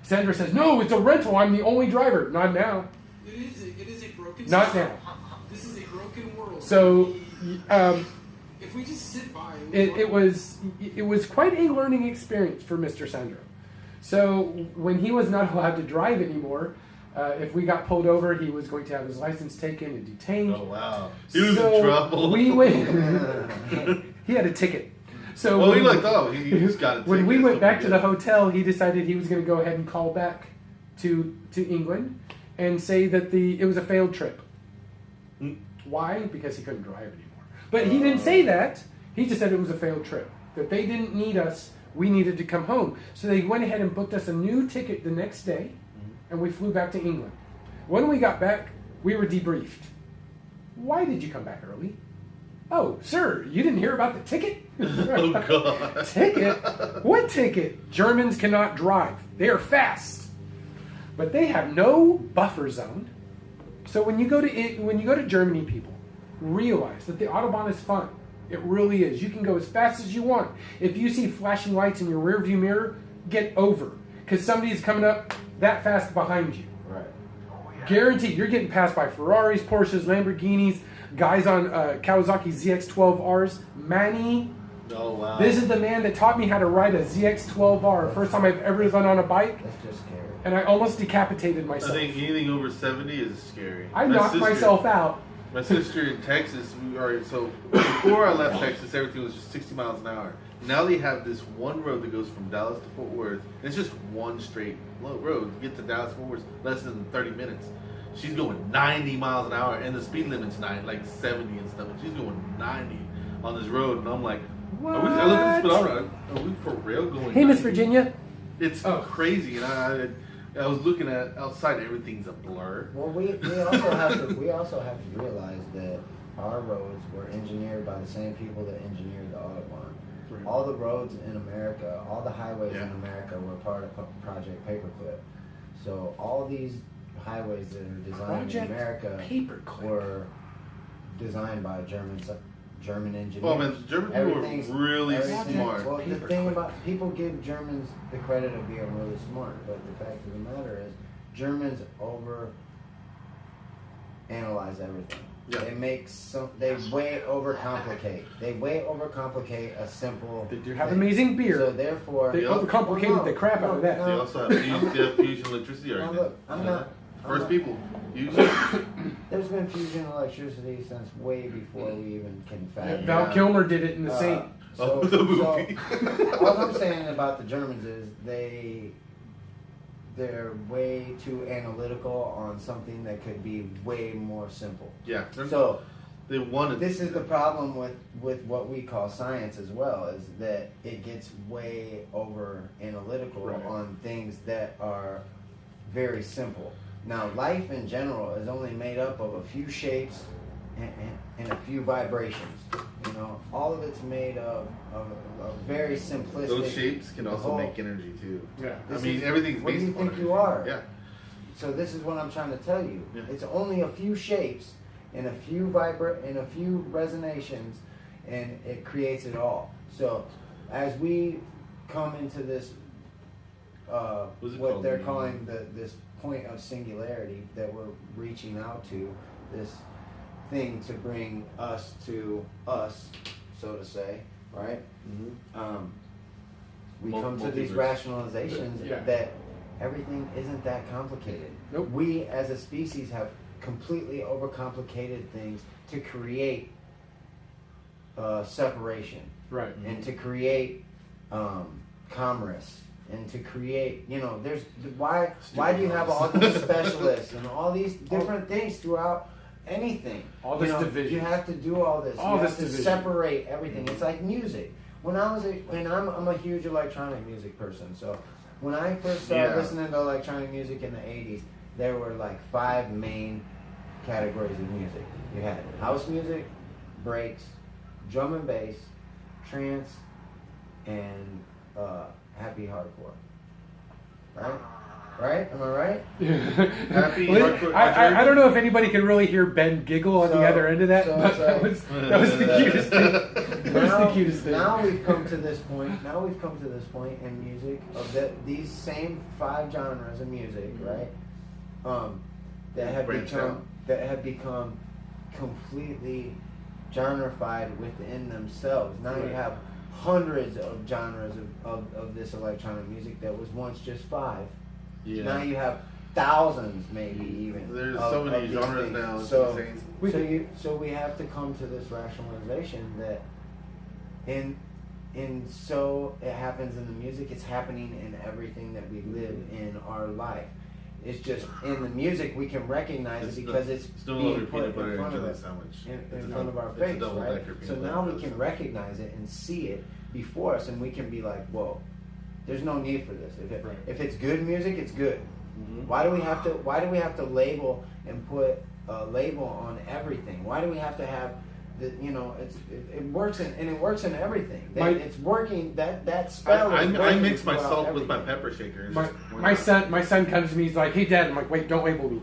Sandra says, no, it's a rental. I'm the only driver. Not now. It is a broken Not system. now. This is a broken world. So, if we just sit by, it was quite a learning experience for Mr. Sandro. So when he was not allowed to drive anymore, if we got pulled over, he was going to have his license taken and detained. Oh wow, he was in trouble. We went. He had a ticket. So well, he just got a ticket. When we went back to the hotel, he decided he was going to go ahead and call back to England and say that it was a failed trip. Why? Because he couldn't drive anymore. But he didn't say that. He just said it was a failed trip. That they didn't need us. We needed to come home. So they went ahead and booked us a new ticket the next day, and we flew back to England. When we got back, we were debriefed. Why did you come back early? Oh, sir, you didn't hear about the ticket? Oh, God. Ticket? What ticket? Germans cannot drive. They are fast. But they have no buffer zone. So when you go to Germany, people, realize that the Autobahn is fun. It really is. You can go as fast as you want. If you see flashing lights in your rearview mirror, get over. Because somebody's coming up that fast behind you. Right. Guaranteed. You're getting passed by Ferraris, Porsches, Lamborghinis, guys on Kawasaki ZX-12Rs. Manny. Oh wow. This is the man that taught me how to ride a ZX-12R. First time I've ever done on a bike. That's just scary. And I almost decapitated I myself. think anything over 70 is scary. I My knocked sister- myself out. My sister in Texas, so before I left Texas, everything was just 60 miles an hour. Now they have this one road that goes from Dallas to Fort Worth. It's just one straight road. You get to Dallas, Fort Worth, less than 30 minutes. She's going 90 miles an hour, and the speed limit's like 70 and stuff. And she's going 90 on this road, and I'm like, What? I look at this speedometer. Are we for real going? Hey, Miss 90? Virginia. It's crazy, and I was looking at outside. Everything's a blur. Well, we also have to realize that our roads were engineered by the same people that engineered the Autobahn. Right. All the roads in America, all the highways Yeah. in America were part of Project Paperclip. So all these highways that are designed in America Paperclip. were designed by German engineers. Well, man, German people are really smart. Well, the thing about people give Germans the credit of being really smart, but the fact of the matter is, Germans analyze everything. Yeah. They way overcomplicate a simple. They do have thing. amazing beer. So therefore, They overcomplicated the crap out of that. They also have fusion electricity Now argument. look, I'm not. First people. There's been fusion electricity since way before we even can fathom. Val Kilmer did it in the Saint. Oh, the movie. All I'm saying about the Germans is they're way too analytical on something that could be way more simple. Yeah. So they wanted. this is the problem with what we call science as well, is that it gets way over analytical Right. on things that are very simple. Now, life in general is only made up of a few shapes and a few vibrations. You know, all of it's made of very simplistic. Those shapes can also whole- make energy too. Yeah. I mean, everything's What do based you upon think you energy. are? Yeah. So this is what I'm trying to tell you. Yeah. It's only a few shapes and a few resonations, and it creates it all. So as we come into this, What's it what called? they're calling this point of singularity that we're reaching out to, this thing to bring us to us, so to say, right? We come to these Multiverse. rationalizations Yeah. that everything isn't that complicated. Nope. We as a species have completely overcomplicated things to create separation Right. and to create commerce and to create, there's why do you have all these specialists and all these different things throughout anything? All this division. You have to do all this. All you this have to division. separate everything. It's like music. When I'm a huge electronic music person, so when I first started Yeah. listening to electronic music in the 80s, there were like 5 main categories of music. You had house music, breaks, drum and bass, trance, and happy hardcore. Right? Am I right? Happy Well, hardcore I don't know if anybody can really hear Ben giggle on the other end of that, but so- that was the cutest thing. That was the cutest thing. Now we've come to this point. Now we've come to this point in music of these same 5 genres of music, right? That have Breaks become down. completely genrefied within themselves. Now you have hundreds of genres of this electronic music that was once just 5. Yeah. Now you have thousands, maybe even. There's of- so many of these genres things. now. It's So, insane. so we have to come to this rationalization that so it happens in the music, it's happening in everything that we live in our life. It's just in the music we can recognize it because it's no being longer put peanut butter in and front of jelly us, sandwich. in front of our It's a face, double right? decker peanut So butter now and we jelly can sandwich. recognize it and see it before us, and we can be like, whoa, there's no need for this. If it's good music, it's good. Mhm. Why do we have to label and put a label on everything? Why do we have to have it works it works in everything. It's working. That spell. I is working mix my throughout salt with my everything. pepper shaker. It's My just- my son comes to me. He's like, "Hey, Dad." I'm like, "Wait, don't label me."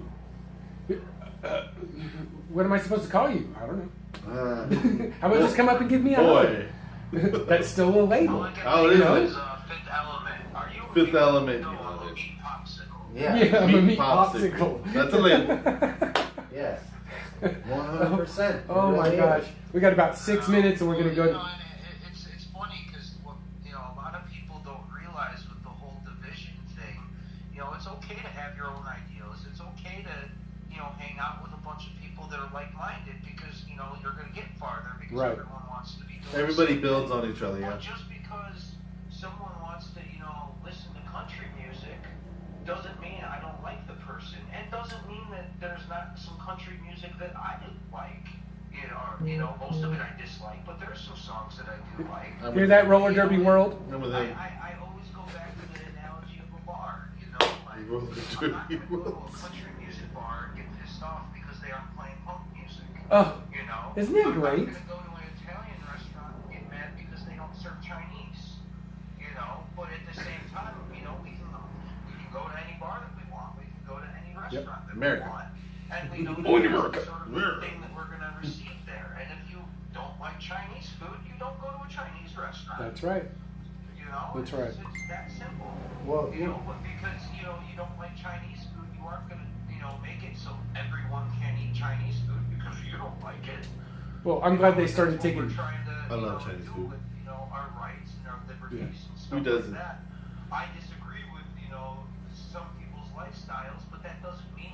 What am I supposed to call you? I don't know. How about just come up and give me a boy. hug? That's still a label. Oh, it is. Fifth Element. Are you Fifth Element. No, a meat popsicle. Yeah. I'm a Meat meat popsicle. popsicle. That's a label. Yes. 100%. Oh my gosh, we got about 6 minutes, and we're gonna go. It's funny because a lot of people don't realize with the whole division thing. It's okay to have your own ideals. It's okay to hang out with a bunch of people that are like-minded because you're going to get farther because Right. everyone wants to be doing Everybody something. builds on each other. But Yeah. just because someone wants to listen to country music doesn't mean I don't like the person, and doesn't mean that there's not some country music that I didn't like. Most of it I dislike, but there's some songs that I do like. Hear that, roller derby world? Remember I, that? I always go back to the analogy of a bar. Roller I'm not derby going to go to a world. country music bar and get pissed off because they aren't playing punk music. Oh, isn't that I'm great? not going to go to an Italian restaurant and get mad because they don't serve Chinese. But at the same time, we can go to any bar that we want. We can go to any restaurant that America. we want. And we know Only that America. that's sort of the thing that we're going to receive there. And if you don't like Chinese food, you don't go to a Chinese restaurant. That's right. That's right. It's that simple. Well, But because you don't like Chinese food, you aren't gonna make it so everyone can eat Chinese food because you don't like it. Well, I'm glad they started That's what taking. We're trying to, I love Chinese do food. with our rights and our liberties and Who stuff doesn't? like that. I disagree with some people's lifestyles, but that doesn't mean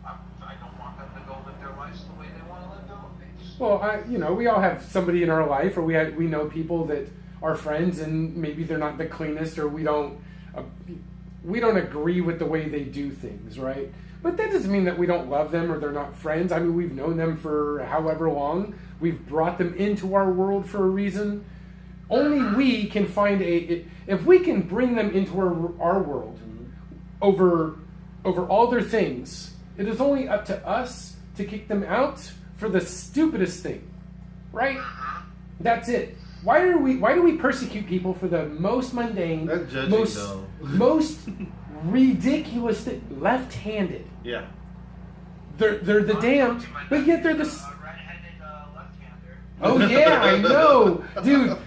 I don't want them to go live their lives the way they want to live their lives. Well, we all have somebody in our life, or we know people that are friends, and maybe they're not the cleanest, or we don't agree with the way they do things, right? But that doesn't mean that we don't love them or they're not friends. I mean, we've known them for however long. We've brought them into our world for a reason. Only we can find if we can bring them into our world over all their things, it is only up to us to kick them out for the stupidest thing, right? That's it. Why do we persecute people for the most mundane, That's judging, most though. most ridiculous thing? Left-handed. Yeah. They're the damned, but yet they're the. Red-headed left-hander. Oh yeah, I know, dude.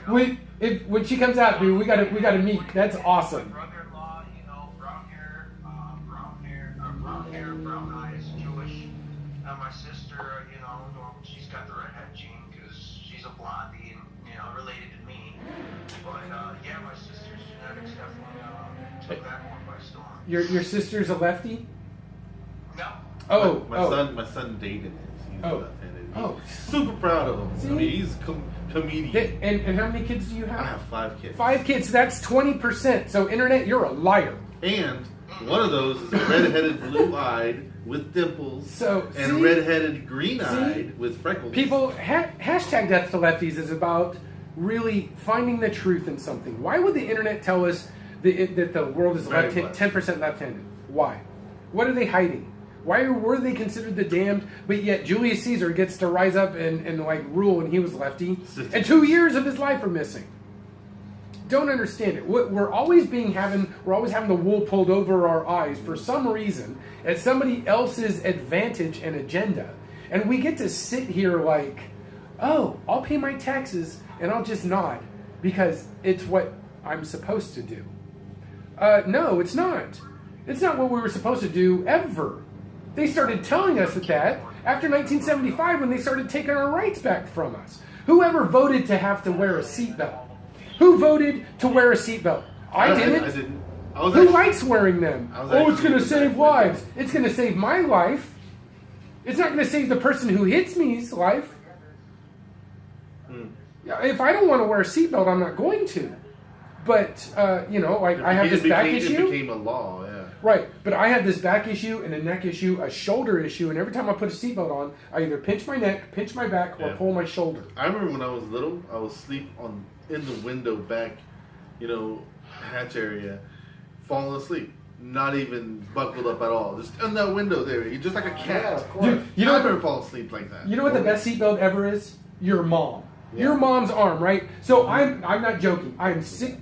When she comes out, dude, we gotta meet. That's awesome. My brother-in-law, brown hair, brown eyes, Jewish. My sister, she's got the redhead gene because she's a blondie and related to me. But yeah, my sister's genetics definitely took that one by storm. Your sister's a lefty. No. Oh, My son dated him. He's Oh. left-handed. Oh. Super proud of him. See? I mean, he's comedian. And how many kids do you I have? have 5 kids. 5 kids. That's 20%. So internet, you're a liar. And one of those is red-headed, blue-eyed with dimples, So, and see? red-headed, green-eyed with freckles. People, hashtag Death to Lefties is about really finding the truth in something. Why would the internet tell us that the world is Very left blessed. 10% left-handed. Why? What are they hiding? Why were they considered the damned? But yet Julius Caesar gets to rise up and like rule, and he was lefty, and 2 years of his life are missing. Don't understand it. We're always having the wool pulled over our eyes for some reason at somebody else's advantage and agenda, and we get to sit here like, oh, I'll pay my taxes and I'll just nod because it's what I'm supposed to do. No, it's not. It's not what we were supposed to do ever. They started telling us that after 1975 when they started taking our rights back from us. Whoever voted to have to wear a seatbelt? Who voted to wear a seatbelt? I didn't. I didn't. Who likes wearing them? Oh, it's going to save actually- lives. It's going to save my life. It's not going to save the person who hits me's life. Yeah, if I don't want to wear a seatbelt, I'm not going to. But, like I have this back issue. It became a law, yeah. Right, but I have this back issue and a neck issue, a shoulder issue, and every time I put a seatbelt on, I either pinch my neck, pinch my back, or Yeah. pull my shoulder. I remember when I was little, I would sleep in the window back, hatch area, falling asleep. Not even buckled up at all. Just in that window there. You're just like a cat. Yeah, of course. Dude, You don't ever fall asleep like that. You know what the best seatbelt ever is? Your mom. Your mom's arm, right? So I'm not joking. I'm 6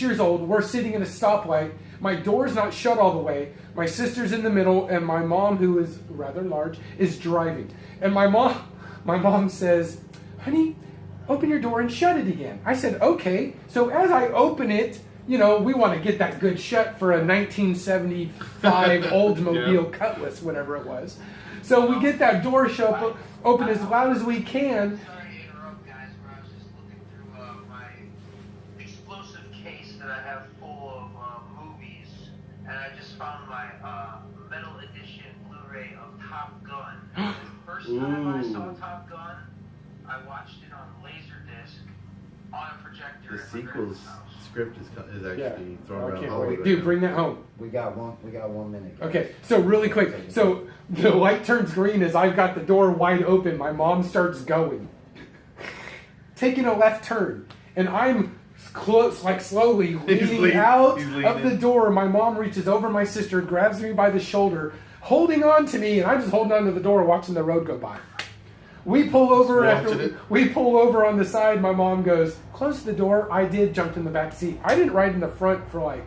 years old. We're sitting in a stoplight. My door's not shut all the way. My sister's in the middle, and my mom, who is rather large, is driving. And my mom says, "Honey, open your door and shut it again." I said, "Okay." So as I open it, we want to get that good shut for a 1975 Oldsmobile Cutlass, whatever it was. So we get that door shut open as loud as we can. Sorry to interrupt, guys, but I was just looking through my explosive case that I have full of movies, and I just found my metal edition Blu-ray of Top Gun. The first time I saw Top Gun, I watched it on Laserdisc on a projector. The at my sequel's grandma's house. script is actually thrown I around can't Hollywood wait. right Dude, now. bring that home. We got 1 minute. guys. Okay, so really quick. So the light turns green as I've got the door wide open. My mom starts going. Taking a left turn. And I'm close, like slowly leaning out he's of leaning. the door. My mom reaches over my sister, grabs me by the shoulder, holding on to me, and I'm just holding on to the door watching the road go by. We pull over we pull over on the side. My mom goes, "Close the door." I did, jumped in the back seat. I didn't ride in the front for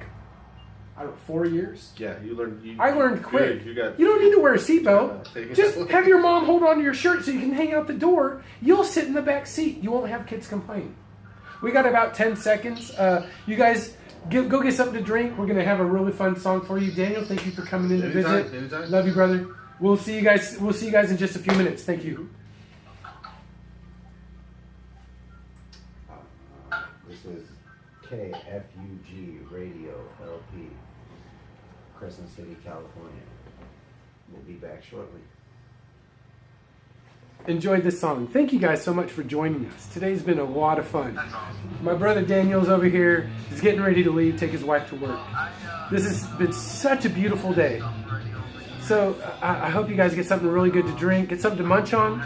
4 years. Yeah, you learned. I learned quick. You don't need to wear a seatbelt. take it Just away. have your mom hold on to your shirt so you can hang out the door. You'll sit in the back seat. You won't have kids complain. We got about 10 seconds. You guys go get something to drink. We're going to have a really fun song for you. Daniel, thank you for coming in to visit. Anytime. Love you, brother. We'll see you guys in just a few minutes. Thank you. This is KFUG Radio LP, Crescent City, California. We'll be back shortly. Enjoyed this song. Thank you guys so much for joining us. Today's been a lot of fun. My brother Daniel's over here. He's getting ready to leave, take his wife to work. This has been such a beautiful day. So I hope you guys get something really good to drink, get something to munch on.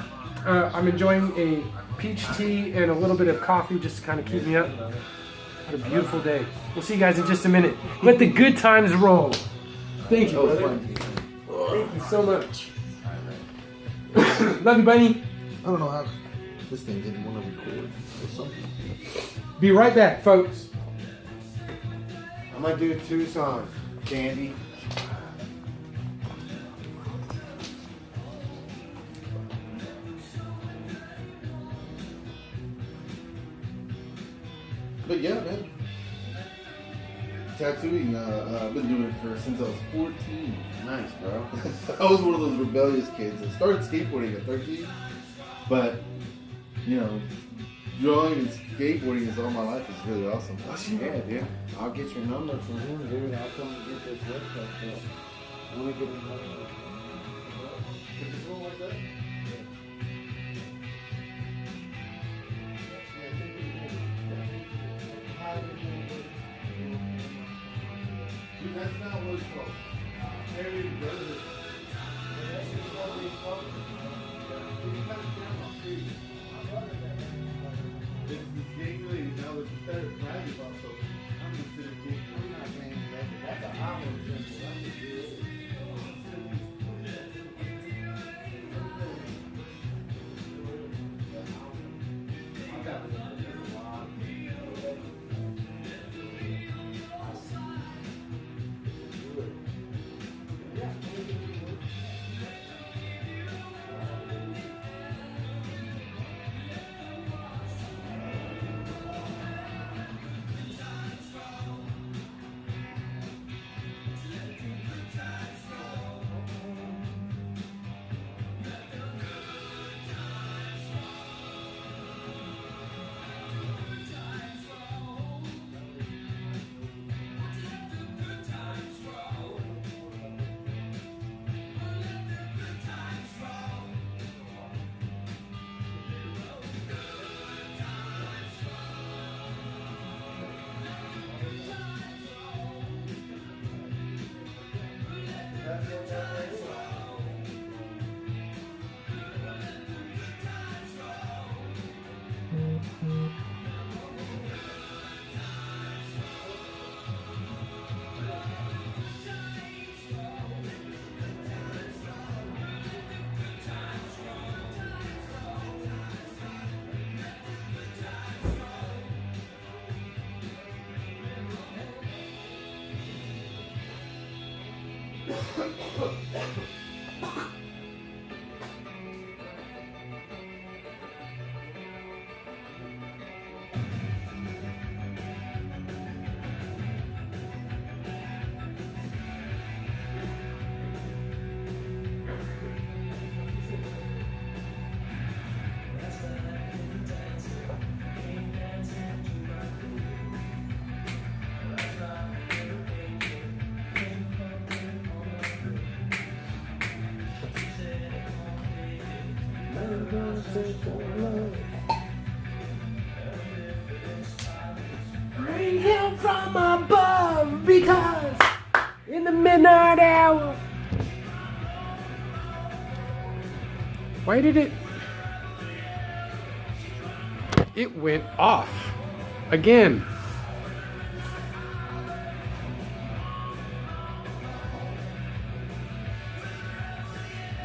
I'm enjoying a peach tea and a little bit of coffee just to kind of keep me up. What a beautiful day. We'll see you guys in just a minute. Let the good times roll. Thank you, brother. Thank you so much. Love you, buddy. I don't know how this thing didn't want to record or something. Be right back, folks. I'm gonna do 2 songs. Candy. But yeah, man. Tattooing, I've been doing it since I was 14. Nice, bro. I was one of those rebellious kids. I started skateboarding at 13, but, drawing and skateboarding is all my life. It's really awesome. Yeah, dude. I'll get your number from him, dude. I'll come and get this website. I want to get his number. Dude, that's not what it's called. Harry Brothers. It's this gang lady now that's better flag about, so I'm just Bring him from above because in the midnight hour. Why did it? It went off again.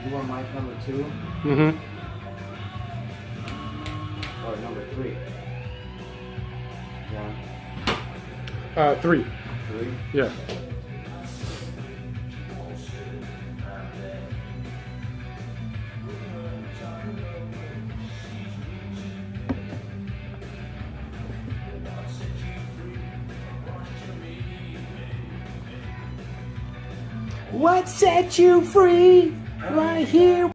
You want mic number 2 Mm-hmm. or number 3? 3. 3? Yeah. What set you free? Right here